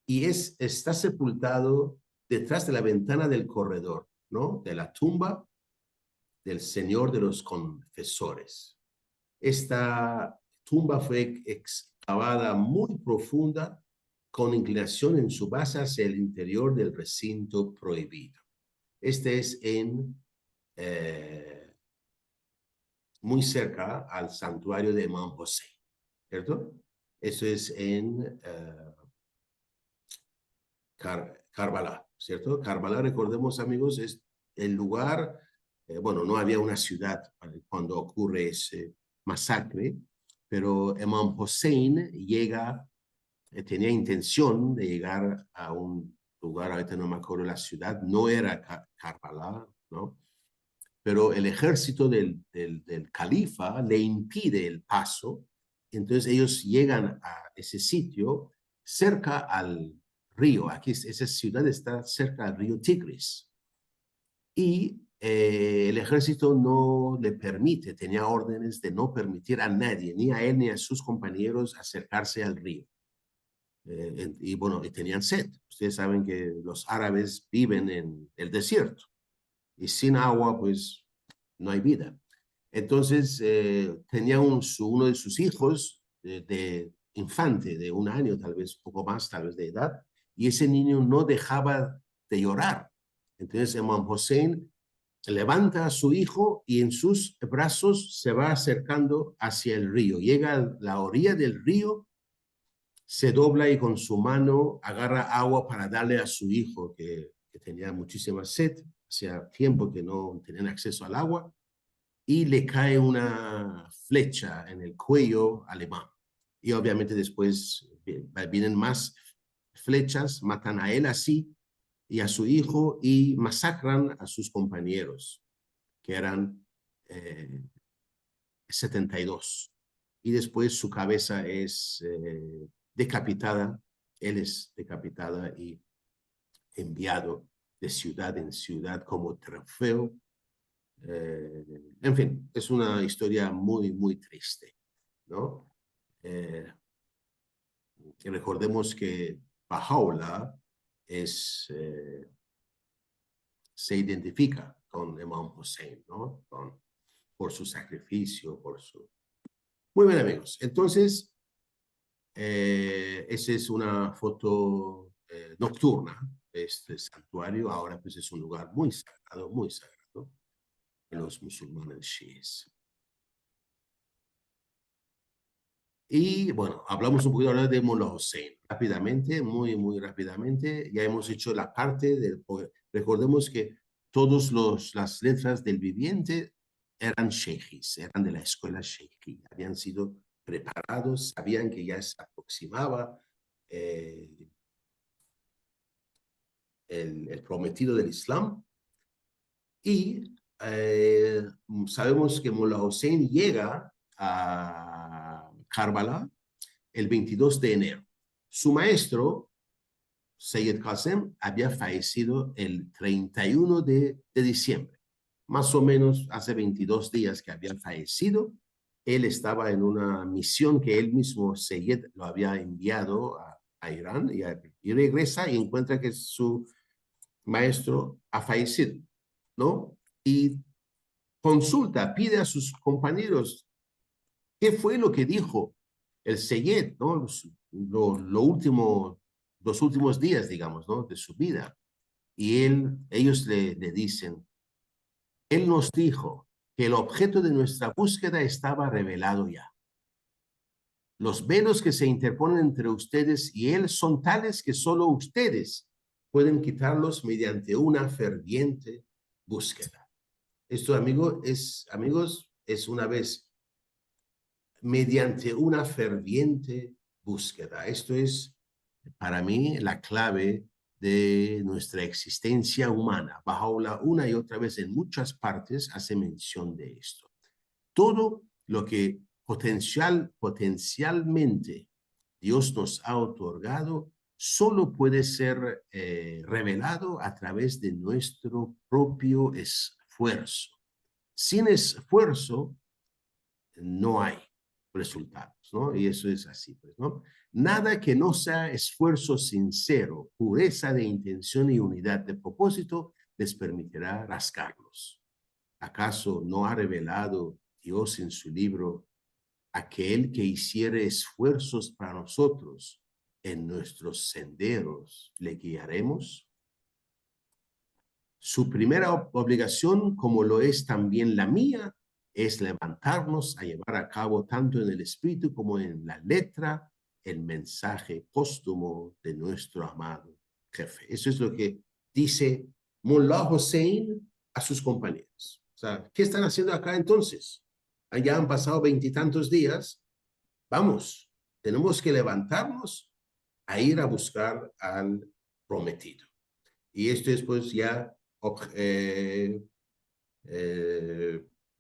y está sepultado detrás de la ventana del corredor, ¿no? De la tumba del Señor de los Confesores. Esta tumba fue excavada muy profunda, con inclinación en su base hacia el interior del recinto prohibido. Este es muy cerca al santuario de Imam Hossein, ¿cierto? Eso es en Karbala, ¿cierto? Karbala, recordemos, amigos, es el lugar, bueno, no había una ciudad cuando ocurre ese masacre, pero Imam Hossein tenía intención de llegar a un lugar, ahorita no me acuerdo la ciudad, no era Karbala, ¿no? Pero el ejército del califa le impide el paso, entonces ellos llegan a ese sitio cerca al río. Aquí esa ciudad está cerca al río Tigris. Y el ejército no le permite, tenía órdenes de no permitir a nadie, ni a él ni a sus compañeros, acercarse al río. Y bueno, y tenían sed. Ustedes saben que los árabes viven en el desierto. Y sin agua, pues, no hay vida. Entonces, tenía uno de sus hijos de infante, de 1 año, tal vez, poco más, tal vez de edad, y ese niño no dejaba de llorar. Entonces, Imam Hossein levanta a su hijo y en sus brazos se va acercando hacia el río. Llega a la orilla del río, se dobla y con su mano agarra agua para darle a su hijo que tenía muchísima sed. Hacía tiempo que no tenían acceso al agua y le cae una flecha en el cuello al imán. Y obviamente después vienen más flechas, matan a él así y a su hijo y masacran a sus compañeros, que eran 72. Y después su cabeza es decapitada, él es decapitada y enviado de ciudad en ciudad como trofeo. En fin, es una historia muy, muy triste, ¿no? Recordemos que Baha'u'llah se identifica con Imam Hussein, ¿no? Por su sacrificio, por su... Muy bien, amigos. Entonces, esa es una foto nocturna de este santuario. Ahora pues es un lugar muy sagrado en los musulmanes chiíes. Y bueno, hablamos un poquito ahora de Mullah Hussein. Rápidamente, muy rápidamente, ya hemos hecho la parte del... Recordemos que todas las letras del viviente eran sheikhis, eran de la escuela sheikhi, habían sido preparados, sabían que ya se aproximaba el prometido del Islam. Y sabemos que Mullah Hussein llega a Karbala el 22 de enero. Su maestro, Sayyid Qasem, había fallecido el 31 de diciembre. Más o menos hace 22 días que había fallecido. Él estaba en una misión que él mismo, Sayyid, lo había enviado a Irán y regresa y encuentra que su maestro ha fallecido, ¿no? Y consulta, pide a sus compañeros qué fue lo que dijo el Sayyid, ¿no? Los últimos días, digamos, ¿no? De su vida. Y ellos le dicen, él nos dijo que el objeto de nuestra búsqueda estaba revelado ya. Los velos que se interponen entre ustedes y él son tales que solo ustedes pueden quitarlos mediante una ferviente búsqueda. Esto, amigos, es una vez mediante una ferviente búsqueda. Esto es, para mí, la clave de nuestra existencia humana. Baha'u'llah una y otra vez en muchas partes hace mención de esto. Todo lo que potencialmente Dios nos ha otorgado solo puede ser revelado a través de nuestro propio esfuerzo. Sin esfuerzo no hay resultados, ¿no? Y eso es así, pues, ¿no? Nada que no sea esfuerzo sincero, pureza de intención y unidad de propósito les permitirá rascarlos. ¿Acaso no ha revelado Dios en su libro aquel que hiciere esfuerzos para nosotros en nuestros senderos le guiaremos? Su primera obligación, como lo es también la mía, es levantarnos a llevar a cabo tanto en el espíritu como en la letra el mensaje póstumo de nuestro amado jefe. Eso es lo que dice Mullah Hussein a sus compañeros. O sea, ¿qué están haciendo acá entonces? Ya han pasado 20 y tantos días. Vamos, tenemos que levantarnos a ir a buscar al prometido. Y esto es pues ya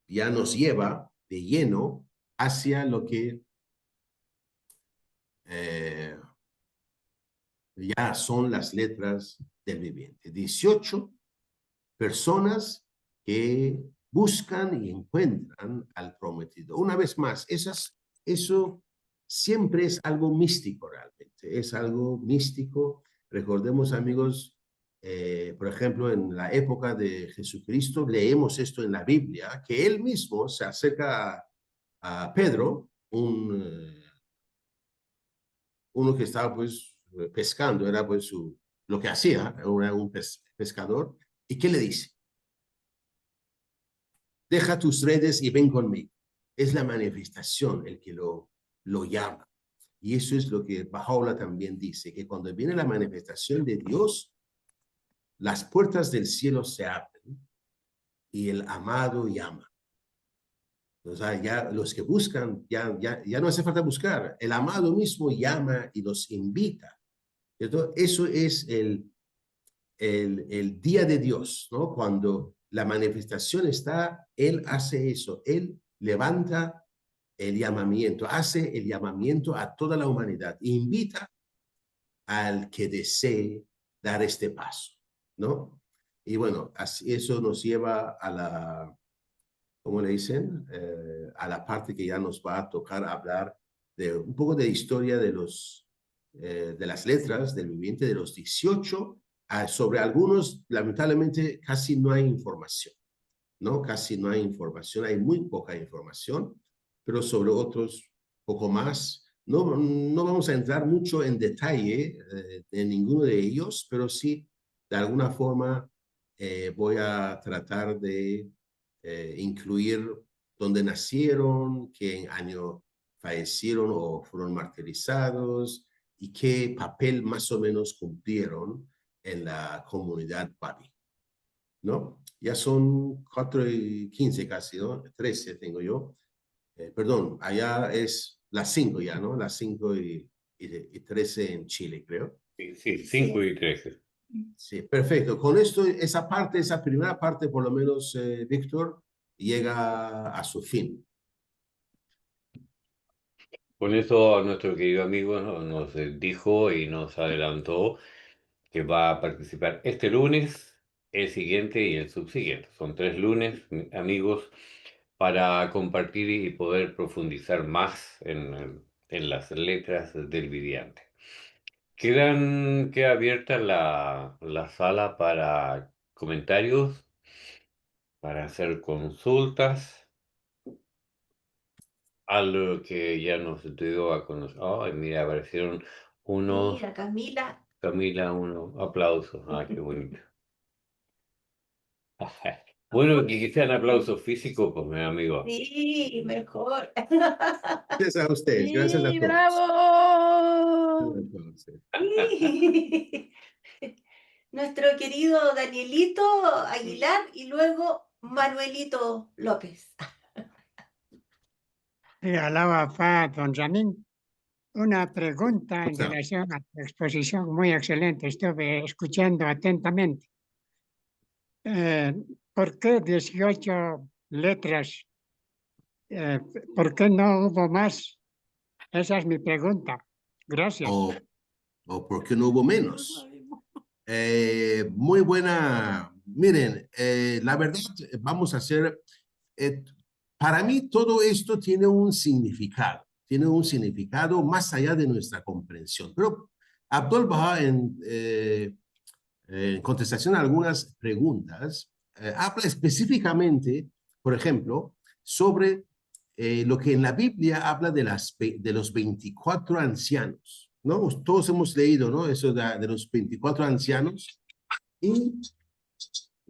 ya nos lleva de lleno hacia lo que ya son las letras del viviente. 18 personas que buscan y encuentran al prometido. Una vez más, eso siempre es algo místico realmente, es algo místico. Recordemos, amigos, por ejemplo, en la época de Jesucristo, leemos esto en la Biblia, que él mismo se acerca a Pedro, uno que estaba pues pescando, era pues lo que hacía, era un pescador, ¿y qué le dice? deja tus redes y ven conmigo. Es la manifestación el que lo llama. Y eso es lo que Baha'u'llah también dice, que cuando viene la manifestación de Dios, las puertas del cielo se abren y el amado llama. O sea, ya los que buscan, ya no hace falta buscar. El amado mismo llama y los invita. ¿Cierto? Eso es el día de Dios, ¿no? Cuando la manifestación está, Él hace eso. Él levanta el llamamiento, hace el llamamiento a toda la humanidad, invita al que desee dar este paso, ¿no? Y bueno, así eso nos lleva a la, ¿cómo le dicen? A la parte que ya nos va a tocar hablar de un poco de historia de las letras del viviente de los 18. Sobre algunos, lamentablemente, casi no hay información, ¿no? Casi no hay información, hay muy poca información, pero sobre otros, poco más. No vamos a entrar mucho en detalle de ninguno de ellos, pero sí, de alguna forma, voy a tratar de incluir dónde nacieron, qué año fallecieron o fueron martirizados y qué papel más o menos cumplieron en la comunidad Babi, ¿no? Ya son 4:15 casi, ¿no? 13 tengo yo. Perdón, allá es las 5 ya, ¿no? Las 5:13 en Chile, creo. Sí, sí, 5:13. Sí, perfecto. Con esto, esa primera parte, por lo menos, Víctor, llega a su fin. Con eso nuestro querido amigo nos dijo y nos adelantó que va a participar este lunes, el siguiente y el subsiguiente. Son 3 lunes, amigos, para compartir y poder profundizar más en las letras del Viviante. Queda abierta la sala para comentarios, para hacer consultas, algo que ya nos dio a conocer. Ay, mira, aparecieron unos, Mira, Camila. Camila, unos aplausos. Ah, qué bonito. Bueno, que sean aplausos físicos, pues, mi amigo. Sí, mejor. Gracias a ustedes, gracias a Sí, todos. bravo. Entonces, Sí. Nuestro querido Danielito Aguilar y luego Manuelito López. Alaba Fa, don Ramín. Una pregunta en sea, relación a tu exposición, muy excelente, estuve escuchando atentamente. ¿Por qué 18 letras? ¿Por qué no hubo más? Esa es mi pregunta. Gracias. o por qué no hubo menos. Muy buena. Miren, la verdad, vamos a hacer, para mí todo esto tiene un significado más allá de nuestra comprensión. Pero Abdul Baha, en contestación a algunas preguntas, habla específicamente, por ejemplo, sobre lo que en la Biblia habla de los 24 ancianos, ¿no? Todos hemos leído, ¿no? Eso de los 24 ancianos. ¿Y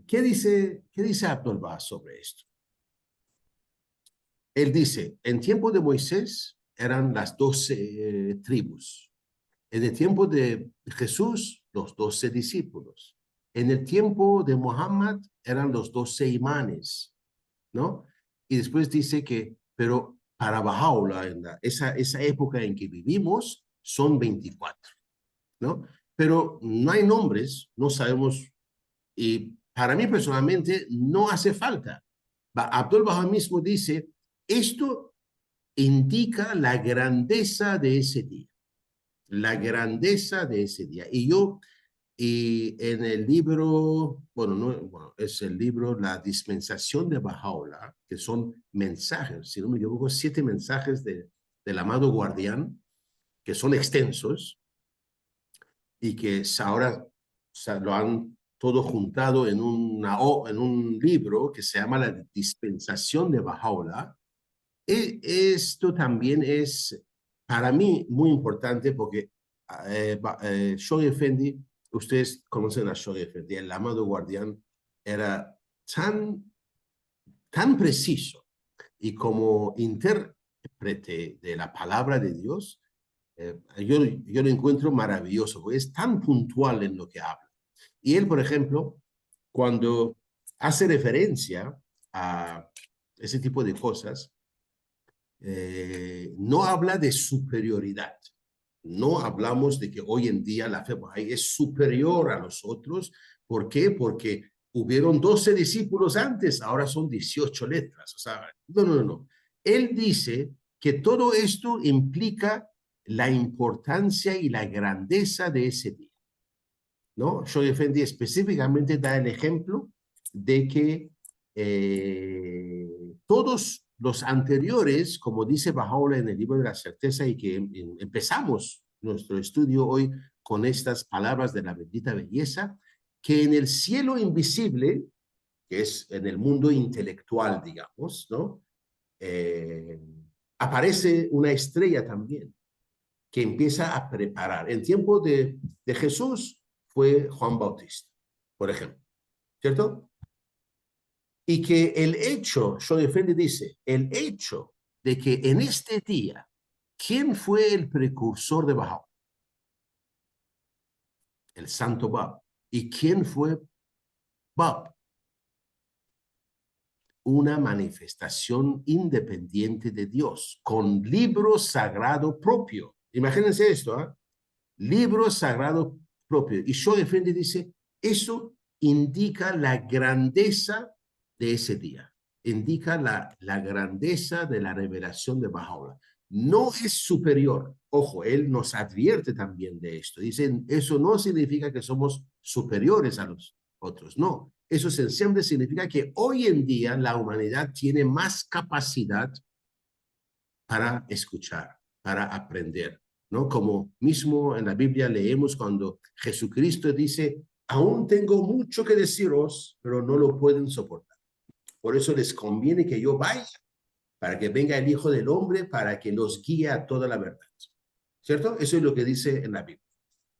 qué dice Abdul Baha sobre esto? Él dice, en tiempo de Moisés eran las 12 tribus. En el tiempo de Jesús, los 12 discípulos. En el tiempo de Muhammad eran los 12 imanes, ¿no? Y después dice que, pero para Baha'u'llah, esa época en que vivimos, son 24, ¿no? Pero no hay nombres, no sabemos, y para mí personalmente no hace falta. Abdul Baha mismo dice, esto indica la grandeza de ese día, la grandeza de ese día. Y en el libro, bueno, es el libro La Dispensación de Baha'u'llah, que son mensajes, si no me equivoco, 7 mensajes del amado guardián, que son extensos y que ahora lo han todo juntado en un libro que se llama La Dispensación de Baha'u'llah. Esto también es para mí muy importante porque Shoghi Effendi, ustedes conocen a Shoghi Effendi, el amado guardián, era tan tan preciso y como intérprete de la palabra de Dios, yo lo encuentro maravilloso, porque es tan puntual en lo que habla. Y él, por ejemplo, cuando hace referencia a ese tipo de cosas, no habla de superioridad. No hablamos de que hoy en día la fe Bahá'í es superior a los otros. ¿Por qué? Porque hubieron 12 discípulos antes, ahora son 18 letras. O sea, no. Él dice que todo esto implica la importancia y la grandeza de ese día, ¿no? Shoaib Effendi específicamente da el ejemplo de que todos los anteriores, como dice Baha'u'lláh en el libro de la certeza, y que empezamos nuestro estudio hoy con estas palabras de la bendita belleza, que en el cielo invisible, que es en el mundo intelectual, digamos, ¿no? Aparece una estrella también, que empieza a preparar. En tiempo de Jesús fue Juan Bautista, por ejemplo, ¿cierto? Y que el hecho, Shoaib Effendi dice, el hecho de que en este día, ¿quién fue el precursor de Bahá'u'lláh? El Santo Bab. ¿Y quién fue Bab? Una manifestación independiente de Dios, con libro sagrado propio. Imagínense esto, ¿eh? Libro sagrado propio. Y Shoaib Effendi dice, eso indica la grandeza de ese día, indica la grandeza de la revelación de Baha'u'lláh. No es superior. Ojo, él nos advierte también de esto. Dicen, eso no significa que somos superiores a los otros, no. Eso siempre significa que hoy en día la humanidad tiene más capacidad para escuchar, para aprender, ¿no? Como mismo en la Biblia leemos cuando Jesucristo dice, aún tengo mucho que deciros, pero no lo pueden soportar. Por eso les conviene que yo vaya, para que venga el Hijo del Hombre, para que los guíe a toda la verdad. ¿Cierto? Eso es lo que dice en la Biblia.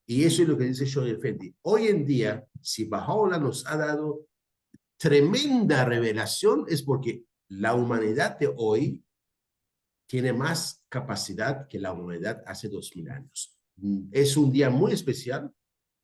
Y eso es lo que dice Shoaib Effendi. Hoy en día, si Baha'u'lláh nos ha dado tremenda revelación, es porque la humanidad de hoy tiene más capacidad que la humanidad hace 2000 años. Es un día muy especial.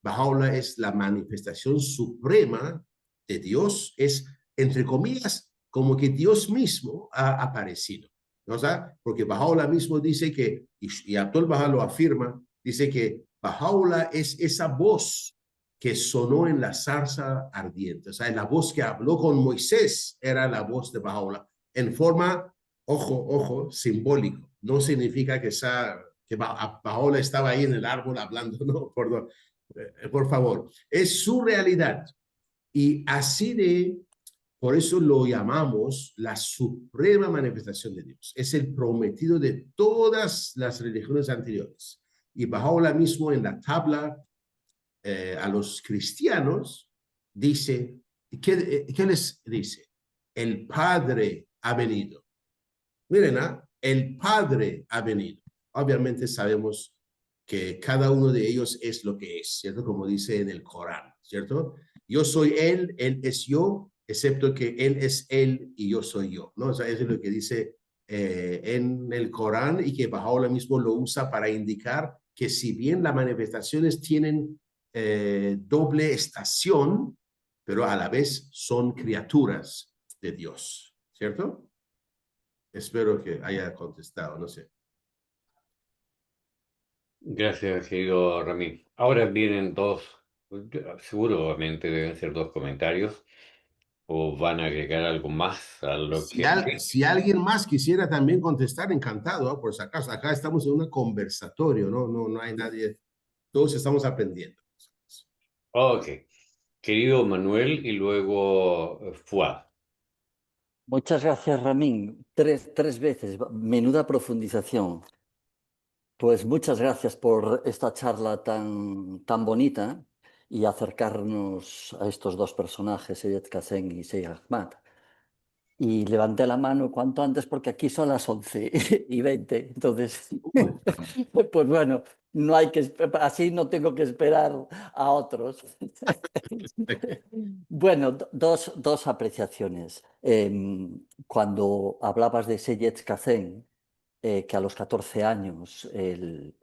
Baha'u'lláh es la manifestación suprema de Dios. Es, entre comillas, como que Dios mismo ha aparecido, ¿no? O sea, porque Baha'u'lláh mismo dice que, y Abdul Bahá lo afirma, dice que Baha'u'lláh es esa voz que sonó en la zarza ardiente. O sea, la voz que habló con Moisés era la voz de Baha'u'lláh, en forma, ojo, simbólico. No significa que Baha'u'lláh estaba ahí en el árbol hablando, no, perdón. Por favor, es su realidad. Y así por eso lo llamamos la suprema manifestación de Dios. Es el prometido de todas las religiones anteriores. Y Baha'u'lláh mismo en la tabla a los cristianos dice, ¿qué les dice? El Padre ha venido. Miren, el Padre ha venido. Obviamente sabemos que cada uno de ellos es lo que es, ¿cierto? Como dice en el Corán, ¿cierto? Yo soy él es yo, excepto que él es él y yo soy yo, ¿no? O sea, eso es lo que dice en el Corán, y que Baha'u'lláh mismo lo usa para indicar que si bien las manifestaciones tienen doble estación, pero a la vez son criaturas de Dios, ¿cierto? Espero que haya contestado, no sé. Gracias, querido Ramín. Ahora vienen dos, seguramente deben ser dos comentarios, o van a agregar algo más a lo que... Si alguien más quisiera también contestar, encantado, ¿no? Por si acaso, acá estamos en un conversatorio, no hay nadie, todos estamos aprendiendo. Ok, querido Manuel y luego Fuad. Muchas gracias, Ramín. Tres veces. Menuda profundización. Pues muchas gracias por esta charla tan bonita y acercarnos a estos dos personajes, Seyed Kasen y Sheikh Ahmad. Y levanté la mano cuanto antes porque aquí son las 11:20. Entonces, pues bueno, No hay que, así no tengo que esperar a otros. Bueno, dos apreciaciones. Cuando hablabas de Seyed Kazem, que a los 14 años él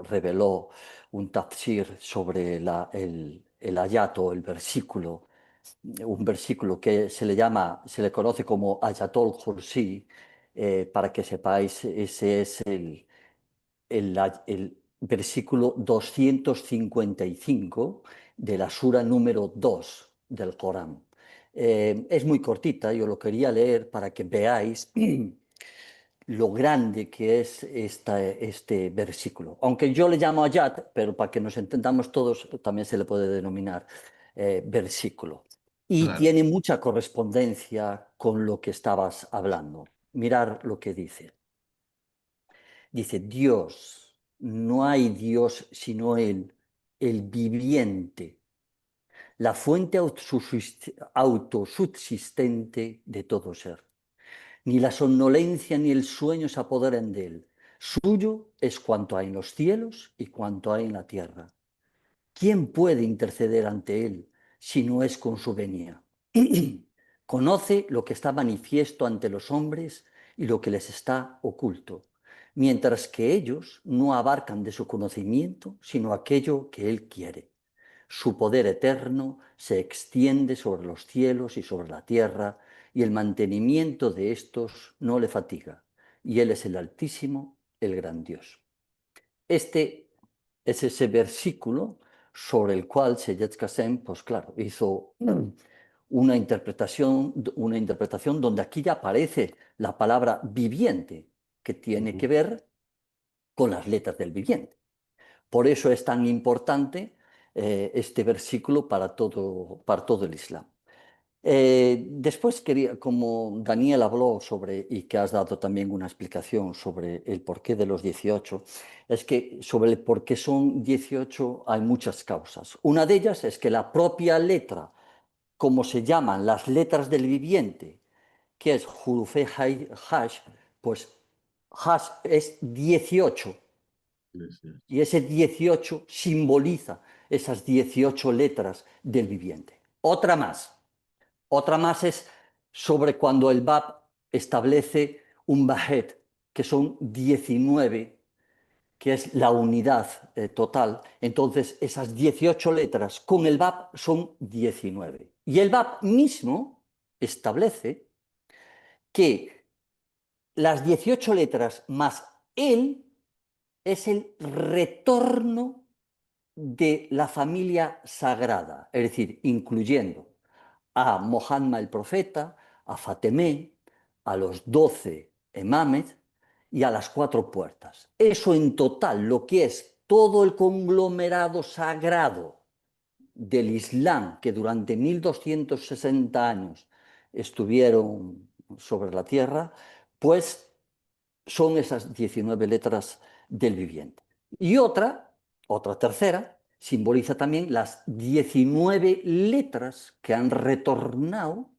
reveló un tafsir sobre el ayat o el versículo, un versículo que se le conoce como Ayatul Kursi, para que sepáis, ese es el versículo 255 de la sura número 2 del Corán. Es muy cortita, yo lo quería leer para que veáis lo grande que es este versículo. Aunque yo le llamo ayat, pero para que nos entendamos todos, también se le puede denominar versículo. Y Claro. tiene mucha correspondencia con lo que estabas hablando. Mirar lo que dice. Dice, Dios, no hay Dios sino Él, el viviente, la fuente autosubsistente de todo ser. Ni la somnolencia ni el sueño se apoderan de Él. Suyo es cuanto hay en los cielos y cuanto hay en la tierra. ¿Quién puede interceder ante Él si no es con su venia? Conoce lo que está manifiesto ante los hombres y lo que les está oculto, mientras que ellos no abarcan de su conocimiento sino aquello que Él quiere. Su poder eterno se extiende sobre los cielos y sobre la tierra, y el mantenimiento de estos no le fatiga, y Él es el Altísimo, el gran Dios. Este es ese versículo sobre el cual Seyed Kazem, pues claro, hizo una interpretación donde aquí ya aparece la palabra viviente, que tiene que ver con las letras del viviente. Por eso es tan importante este versículo para todo el Islam. Después quería, como Daniel habló sobre, y que has dado también una explicación sobre el porqué de los 18, es que sobre el por qué son 18 hay muchas causas. Una de ellas es que la propia letra, como se llaman las letras del viviente, que es Jurufe Hash, pues Hash es 18. Y ese 18 simboliza esas 18 letras del viviente. Otra más es sobre cuando el Bab establece un Bahet, que son 19, que es la unidad total. Entonces, esas 18 letras con el Bab son 19. Y el Bab mismo establece que las 18 letras más él es el retorno de la familia sagrada, es decir, incluyendo a Mohammed el profeta, a Fatemé, a los 12 imames y a las 4 puertas. Eso en total, lo que es todo el conglomerado sagrado del Islam, que durante 1260 años estuvieron sobre la tierra, pues son esas 19 letras del viviente. Y otra tercera, simboliza también las 19 letras que han retornado,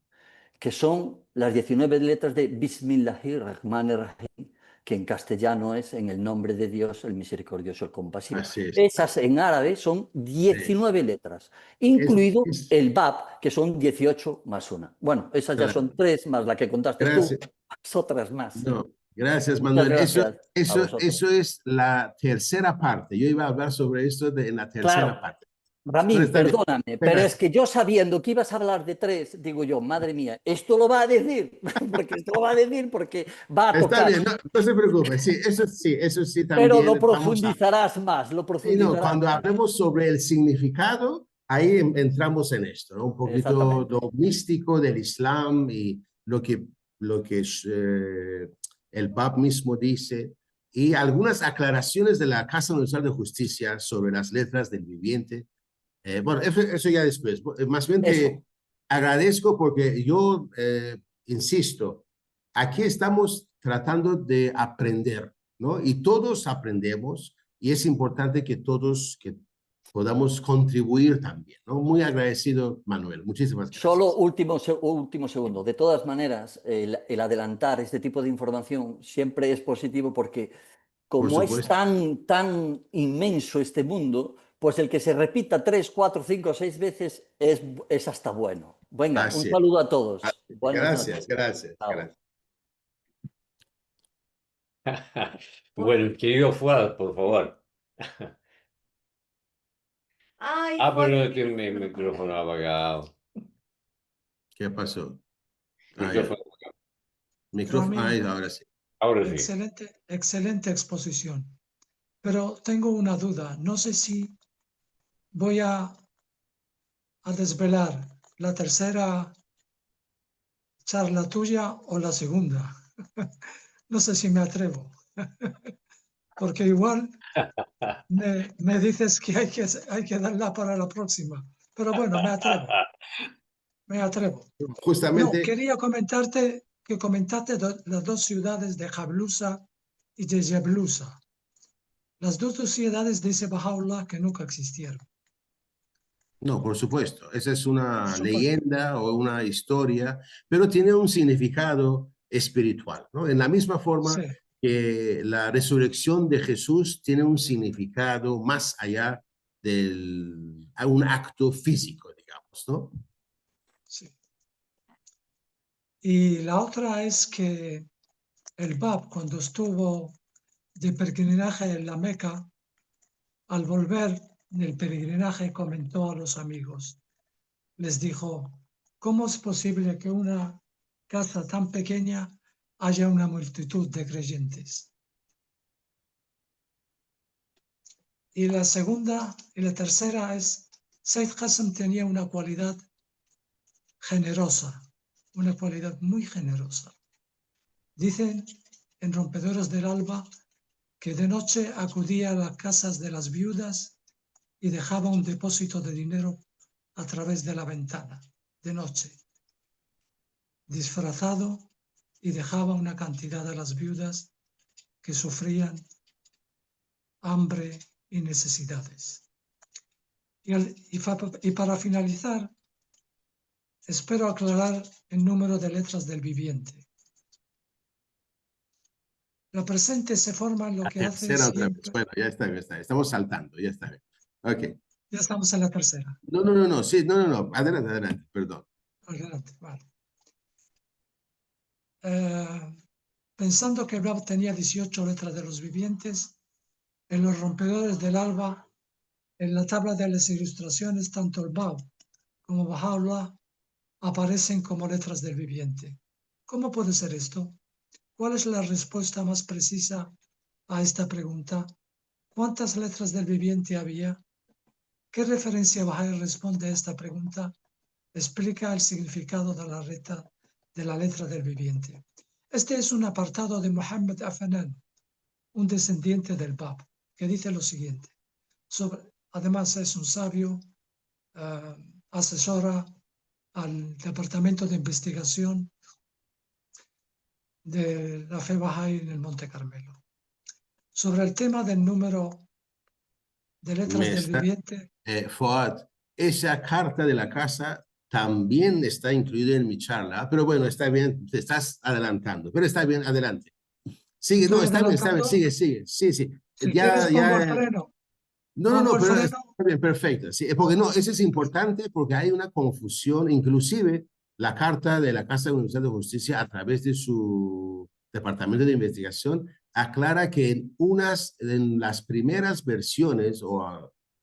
que son las 19 letras de Bismillahirrahmanirrahim, que en castellano es en el nombre de Dios, el misericordioso, el compasivo. Así es. Esas en árabe son 19 letras, incluido el Bab, que son 18 más una. Bueno, esas ya son 3 más la que contaste tú, otras más. No, gracias, Muchas Manuel. gracias a vosotros. Eso es la tercera parte. Yo iba a hablar sobre esto en la tercera Claro. parte. Ramín, Está bien. perdóname, pero es que yo sabiendo que ibas a hablar de 3, digo yo, madre mía, esto lo va a decir, porque va a Está tocar. bien, no se preocupe. Sí, eso sí también. Pero lo profundizarás más, lo profundizarás. Cuando hablemos sobre el significado, ahí entramos en esto, ¿no? Un poquito lo místico del Islam y lo que el Bab mismo dice, y algunas aclaraciones de la Casa Universal de Justicia sobre las letras del viviente. Bueno, eso ya después. Más bien te agradezco porque yo insisto, aquí estamos tratando de aprender, ¿no? Y todos aprendemos y es importante que todos podamos contribuir también, ¿no? Muy agradecido, Manuel. Muchísimas gracias. Solo último segundo. De todas maneras, el adelantar este tipo de información siempre es positivo porque como es supuesto. tan inmenso este mundo, pues el que se repita 3, 4, 5, 6 veces es hasta bueno. Venga, un Así es. saludo a todos. Buenas Gracias, noches. gracias, Chao. gracias. Bueno, querido Fuad, por favor. Ay, Ah, pero Jorge, no tiene el micrófono apagado. ¿Qué pasó? Ah, ya. Micrófono, Micrófono, Ramín, ahora sí. ahora sí. excelente exposición. Pero tengo una duda. No sé si voy a desvelar la tercera charla tuya o la segunda. No sé si me atrevo. Porque igual me dices que hay que darla para la próxima. Pero bueno, me atrevo. Me atrevo. No, Justamente, quería comentarte que comentaste las dos ciudades de Jablusa y de Yeblusa. Las dos ciudades dice Bahá'u'lláh que nunca existieron. no, por supuesto, esa es una Supuesto. leyenda o una historia, pero tiene un significado espiritual, ¿no? En la misma forma Sí, que la resurrección de Jesús tiene un significado más allá a un acto físico, digamos, ¿no? sí. Y la otra es que el Bab, cuando estuvo de peregrinaje en la Meca, al volver del peregrinaje comentó a los amigos, les dijo, ¿cómo es posible que una casa tan pequeña haya una multitud de creyentes? Y la segunda y la tercera es, Said Qasim tenía una cualidad generosa, una cualidad muy generosa. Dicen en Rompedores del Alba que de noche acudía a las casas de las viudas y dejaba un depósito de dinero a través de la ventana, de noche, disfrazado, y dejaba una cantidad a las viudas que sufrían hambre y necesidades. Y para finalizar, espero aclarar el número de letras del viviente. La presente se forma en lo que hace Tercera otra vez. siempre. Bueno, ya está bien, está bien. Estamos saltando, ya está bien. Ok. Ya estamos en la tercera. No, sí, no. Adelante, adelante, perdón. Adelante, vale. Pensando que Bab tenía 18 letras de los vivientes, en los Rompedores del Alba, en la tabla de las ilustraciones, tanto el Bab como Bahá'u'lláh aparecen como letras del viviente. ¿Cómo puede ser esto? ¿Cuál es la respuesta más precisa a esta pregunta? ¿Cuántas letras del viviente había? ¿Qué referencia Bahá'í responde a esta pregunta? Explica el significado de la letra del viviente. Este es un apartado de Muhammad Afanan, un descendiente del Bab, que dice lo siguiente. Además es un sabio, asesora al Departamento de Investigación de la Fe Bahá'í en el Monte Carmelo. Sobre el tema del número de letras del viviente. Fuad, esa carta de la casa también está incluida en mi charla, pero bueno, está bien, te estás adelantando, pero está bien, adelante. Sigue, no, está bien, sigue, sí. Si quieres pongo el freno. No, pero está bien, perfecto. Sí, porque no, eso es importante porque hay una confusión, inclusive la carta de la Casa de la Universidad de Justicia a través de su departamento de investigación aclara que en las primeras versiones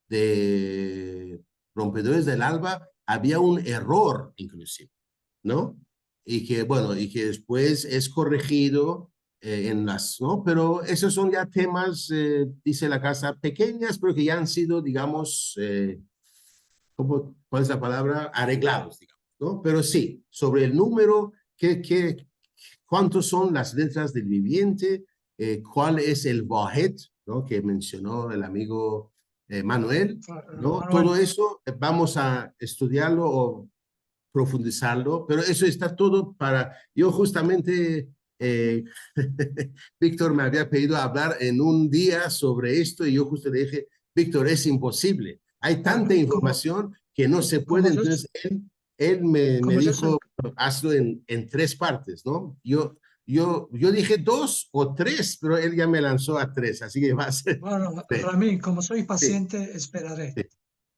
de Rompedores del Alba había un error inclusive, ¿no? Y que después es corregido ¿no? Pero esos son ya temas, dice la casa, pequeñas, pero que ya han sido, digamos, ¿cuál es la palabra? Arreglados, digamos, ¿no? Pero sí, sobre el número, ¿cuántos son las letras del viviente? ¿Cuál es el Wahed, ¿no? Que mencionó el amigo Manuel, ¿no? Todo eso vamos a estudiarlo o profundizarlo, pero eso está todo yo justamente, Víctor me había pedido hablar en un día sobre esto y yo justo le dije, Víctor, es imposible, hay tanta información que no se puede, entonces él me dijo, hazlo en 3 partes, ¿no? Yo yo dije 2 o 3, pero él ya me lanzó a 3, así que va a ser Bueno, 3. Ramín, como soy Sí, paciente, esperaré. sí.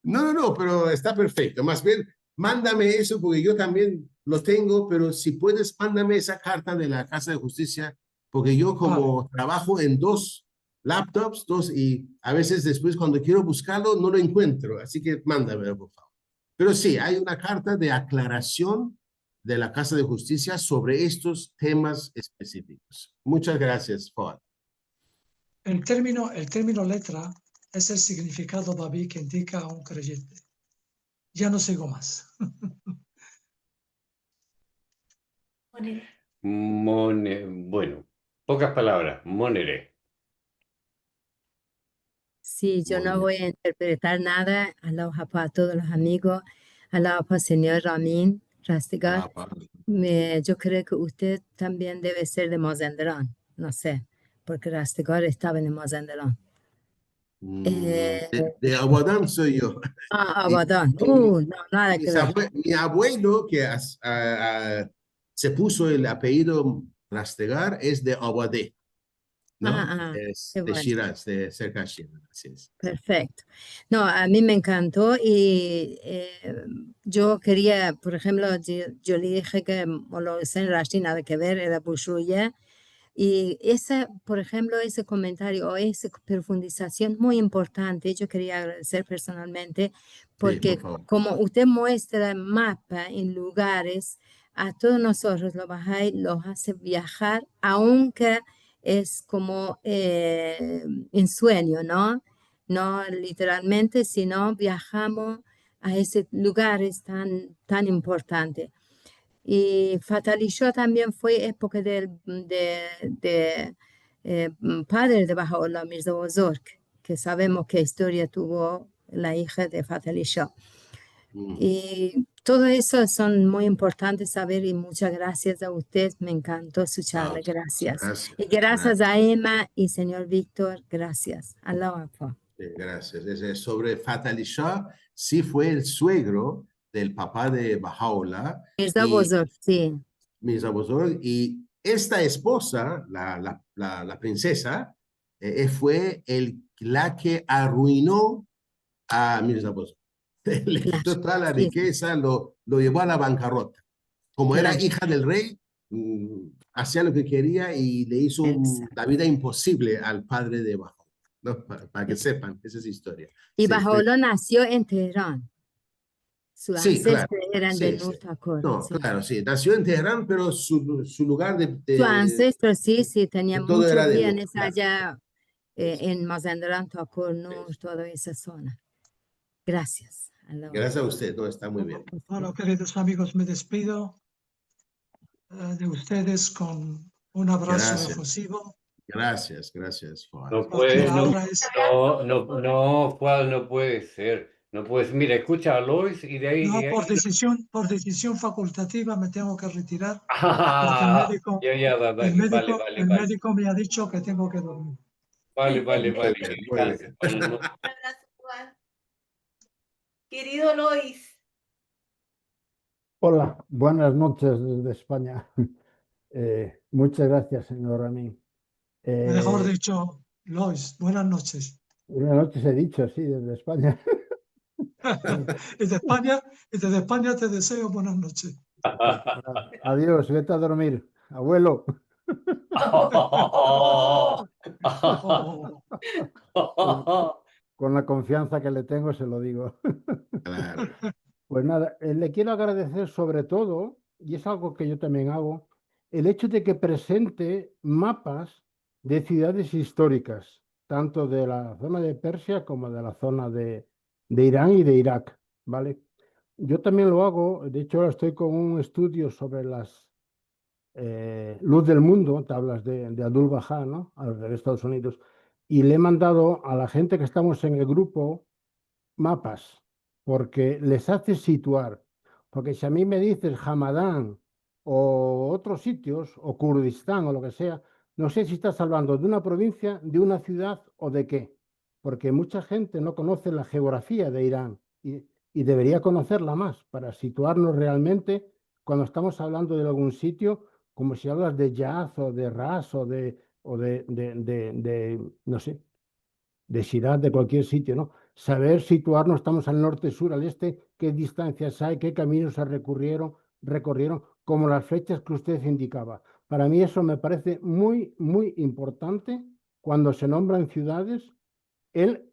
No, pero está perfecto. Más bien, mándame eso porque yo también lo tengo, pero si puedes, mándame esa carta de la Casa de Justicia, porque yo Vale. como trabajo en 2 laptops, 2, y a veces después cuando quiero buscarlo no lo encuentro, así que mándamelo, por favor. Pero sí, hay una carta de aclaración de la Casa de Justicia sobre estos temas específicos. Muchas gracias, Fuad. El término letra es el significado babí que indica a un creyente. Ya no sigo más. Bueno, pocas palabras, Monere. Sí, yo Muy no bien. voy a interpretar nada. Aloha para todos los amigos. Aloha para señor Ramin Rastigar. Yo creo que usted también debe ser de Mazandarán. No sé, porque Rastigar estaba en Mazandarán. De Aguadán soy yo. Y- Abadán. y No, nada que ver. mi abuelo, que se puso el apellido Rastegar, es de Aguadé, ¿no? Es Qué de bueno. Shiraz, de cerca de Shiraz. Así es. Perfecto. No, a mí me encantó y yo quería, por ejemplo, yo le dije que lo sé en Rashi nada que ver, era Bushuya. Y ese, por ejemplo, ese comentario o esa profundización muy importante, yo quería agradecer personalmente Sí, porque por favor. como usted muestra mapa en lugares, a todos nosotros los Bahá'í los hace viajar, aunque es como en sueño, ¿no? No literalmente, sino viajamos a esos lugares tan importantes. Y Fatalisho también fue época padre de Baha'u'llah, Mirza Bozorg, que sabemos qué historia tuvo la hija de Fatalisho. Y todo eso son muy importantes saber y muchas gracias a usted, me encantó su charla, gracias. Gracias. Y gracias a Emma y señor Víctor, gracias. Allahu Akbar. Gracias. Sobre Fatali Shah, sí fue el suegro del papá de Baha'u'llah Mirza y Bozorg, sí. Mirza Bozorg, y esta esposa, la princesa, fue la que arruinó a Mirza Bozorg. Le Claro, quitó toda la sí, riqueza, lo llevó a la bancarrota. Como era claro, hija del rey, hacía lo que quería y le hizo exacto. la vida imposible al padre de Baha'u'llah, ¿no? Para que sepan, esa es historia. Y Sí, Baha'u'llah nació en Teherán. Sus sí, claro. ancestros eran de Sí, sí. Nurtakor, No, sí. claro, sí. Nació en Teherán, pero su lugar Sus ancestros sí, tenían todo muchos era de Nur, bienes claro. allá Sí, en Mazandarán, Takor, Nur, sí. toda esa zona. Gracias. Allahu Gracias a Akbar. usted, no, está muy bien. Bueno, queridos amigos, me despido de ustedes con un abrazo Gracias, efusivo, gracias, Fuad. No porque puede, no, ahora es... Juan, no puede ser. No puedes. Mira, escucha a Lois y de ahí. No, Y ahí por decisión facultativa me tengo que retirar porque vale. el médico me ha dicho que tengo que dormir. Vale. Muy bien. Descanse. Buenas noches. Un abrazo, Juan. Querido Lois, Hola, buenas noches desde España. Muchas gracias, señor Ramín. Mejor dicho, Lois, buenas noches. Buenas noches he dicho, sí, desde España. Y desde España te deseo buenas noches. Adiós, vete a dormir, abuelo. Con la confianza que le tengo, se lo digo. Claro. Pues nada, le quiero agradecer sobre todo, y es algo que yo también hago, el hecho de que presente mapas de ciudades históricas, tanto de la zona de Persia como de la zona de Irán y de Irak, ¿vale? Yo también lo hago, de hecho ahora estoy con un estudio sobre las luz del mundo, tablas de Abdul Bahá, ¿no? De Estados Unidos, y le he mandado a la gente que estamos en el grupo mapas, porque les hace situar. Porque si a mí me dices Hamadán o otros sitios, o Kurdistán o lo que sea, no sé si estás hablando de una provincia, de una ciudad o de qué. Porque mucha gente no conoce la geografía de Irán y debería conocerla más para situarnos realmente cuando estamos hablando de algún sitio como si hablas de Yaz o de Ras o no sé, de Shiraz, de cualquier sitio, ¿no? Saber situarnos, estamos al norte, sur, al este, qué distancias hay, qué caminos se recorrieron, como las flechas que usted indicaba. Para mí eso me parece muy, muy importante cuando se nombran ciudades, el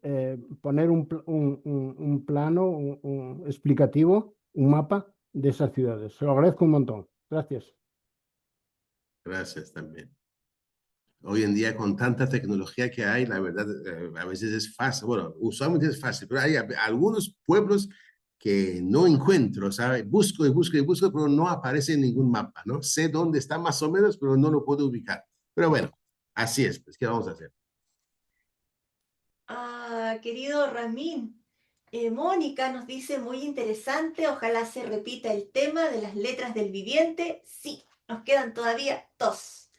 poner un plano explicativo, un mapa de esas ciudades. Se lo agradezco un montón. Gracias. Gracias también. Hoy en día, con tanta tecnología que hay, la verdad, a veces es fácil. Bueno, usualmente es fácil, pero hay algunos pueblos que no encuentro, ¿sabes? Busco y busco y busco, pero no aparece en ningún mapa, ¿no? Sé dónde está más o menos, pero no lo puedo ubicar. Pero bueno, así es, pues, ¿qué vamos a hacer? Querido Ramín, Mónica nos dice muy interesante, ojalá se repita el tema de las letras del viviente. Sí, nos quedan todavía dos.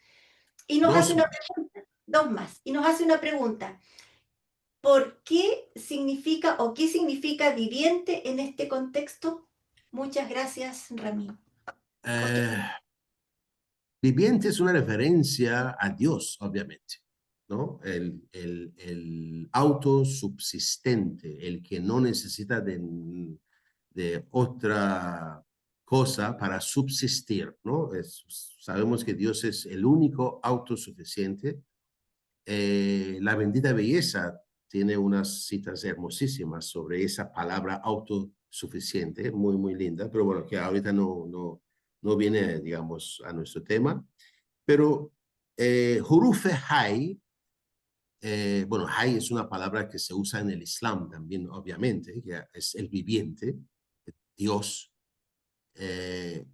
Y nos hace una pregunta, dos más, y nos hace una pregunta. ¿Por qué significa o qué significa viviente en este contexto? Muchas gracias, Ramín. Viviente es una referencia a Dios, obviamente, ¿no? El autosubsistente, el que no necesita de otra cosa para subsistir, ¿no? Sabemos que Dios es el único autosuficiente. La bendita belleza tiene unas citas hermosísimas sobre esa palabra autosuficiente, muy, muy linda, pero bueno, que ahorita no viene, digamos, a nuestro tema. Pero Hurufe Hay, bueno, Hay es una palabra que se usa en el Islam también, obviamente, que es el viviente, Dios. Es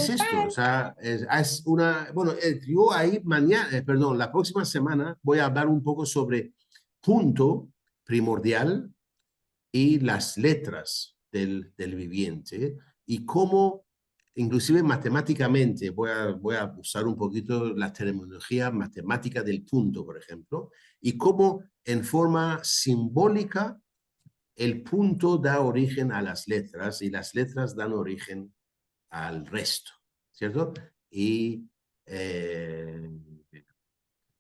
esto, o sea, es una, bueno, yo ahí mañana, perdón, la próxima semana voy a hablar un poco sobre punto primordial y las letras del viviente y cómo, inclusive matemáticamente, voy a usar un poquito la terminología matemática del punto, por ejemplo, y cómo en forma simbólica el punto da origen a las letras y las letras dan origen al resto, ¿cierto? Y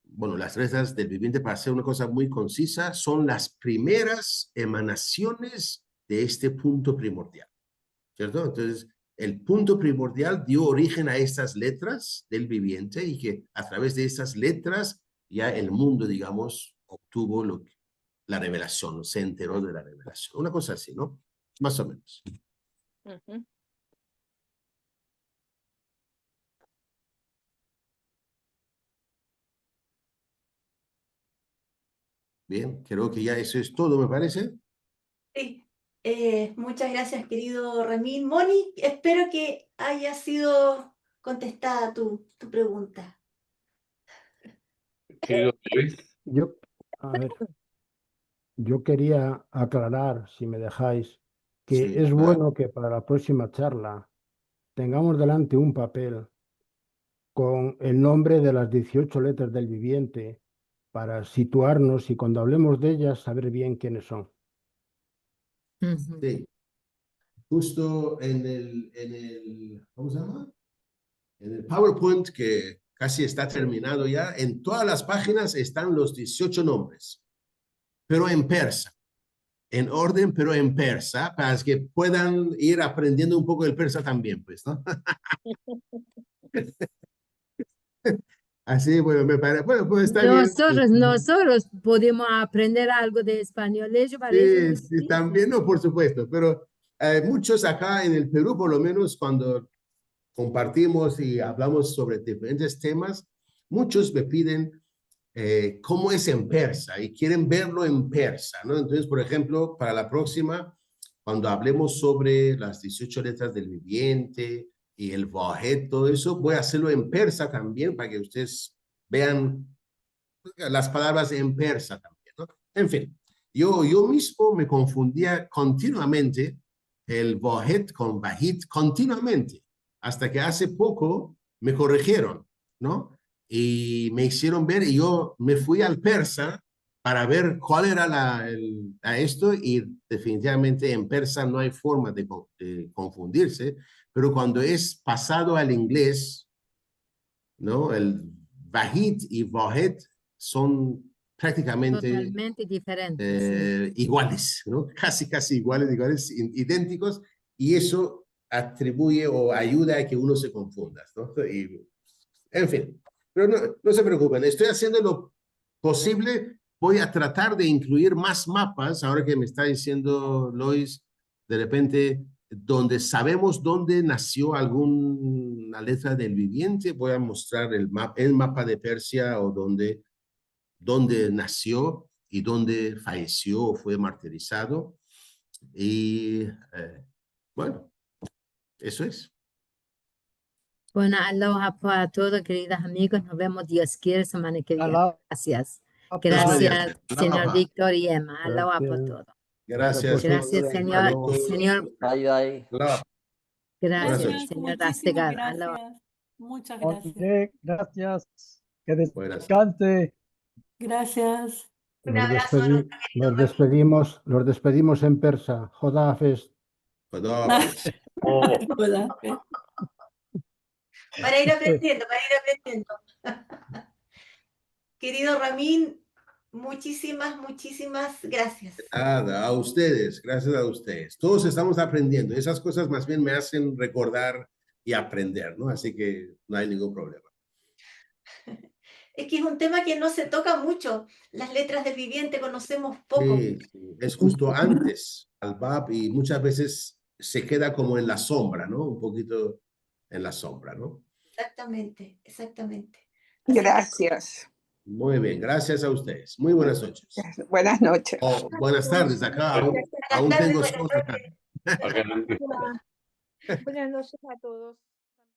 bueno, las letras del viviente, para hacer una cosa muy concisa, son las primeras emanaciones de este punto primordial, ¿cierto? Entonces, el punto primordial dio origen a estas letras del viviente y que a través de estas letras ya el mundo, digamos, obtuvo la revelación, se enteró de la revelación. Una cosa así, ¿no? Más o menos. Bien, creo que ya eso es todo, me parece. Sí, muchas gracias, querido Ramín. Moni, espero que haya sido contestada tu pregunta. Querido Luis, A ver, yo quería aclarar, si me dejáis, que Sí, es claro. bueno que para la próxima charla tengamos delante un papel con el nombre de las 18 letras del viviente para situarnos y cuando hablemos de ellas saber bien quiénes son. Sí. Justo ¿cómo se llama? En el PowerPoint que casi está terminado ya, en todas las páginas están los 18 nombres, pero en persa, en orden, pero en persa, para que puedan ir aprendiendo un poco el persa también, pues, ¿no? Así, bueno, me parece, bueno, pues está bien. Nosotros podemos aprender algo de español, ¿les parece Sí, muy sí, bien? también, no, por supuesto, pero muchos acá en el Perú, por lo menos cuando compartimos y hablamos sobre diferentes temas, muchos me piden cómo es en persa y quieren verlo en persa, ¿no? Entonces, por ejemplo, para la próxima, cuando hablemos sobre las 18 letras del viviente y el Vahet, todo eso, voy a hacerlo en persa también para que ustedes vean las palabras en persa también, ¿no? En fin, yo mismo me confundía continuamente el Vahet con Vahit continuamente, hasta que hace poco me corrigieron, ¿no? Y me hicieron ver y yo me fui al persa para ver cuál era esto y definitivamente en persa no hay forma de confundirse, pero cuando es pasado al inglés, ¿no? El Vahid y Vahed son prácticamente Totalmente diferentes. Sí. iguales, ¿no? Casi iguales, idénticos, y eso atribuye o ayuda a que uno se confunda, ¿no? Y, en fin, pero no se preocupen, estoy haciendo lo posible, voy a tratar de incluir más mapas, ahora que me está diciendo Lois, de repente, donde sabemos dónde nació alguna letra del viviente, voy a mostrar el mapa de Persia o donde nació y dónde falleció o fue martirizado. Y bueno, eso es. Bueno, aloha para todos, queridos amigos. Nos vemos, Dios quiere, semana que viene. Aloha. Gracias. Dios Gracias, mediante. señor Aloha. Víctor y Emma. Aloha por Gracias. todo. Gracias. Gracias, señor. Señor, Bye, bye. Aloha. gracias, noches. señor Muchísimas Rastegar. Aloha. gracias. Muchas gracias. Ok, gracias. Que Buenas. descanse. Gracias. Un Nos, abrazo a nuestro querido Ramín. nos despedimos en persa. Jodafes. Khudafis. Hola. Para ir aprendiendo, para ir aprendiendo. Querido Ramín, muchísimas gracias. Nada, a ustedes, gracias a ustedes. Todos estamos aprendiendo. Esas cosas más bien me hacen recordar y aprender, ¿no? Así que no hay ningún problema. Es que es un tema que no se toca mucho. Las letras del viviente conocemos poco. Sí, sí, es justo antes al BAP y muchas veces se queda como en la sombra, ¿no? Un poquito en la sombra, ¿no? Exactamente, exactamente. Así que Gracias. Muy bien, gracias a ustedes. Muy buenas noches. Buenas noches. O buenas tardes, acá aún tengo sol acá. buenas tardes. Acá no- Buenas noches a todos.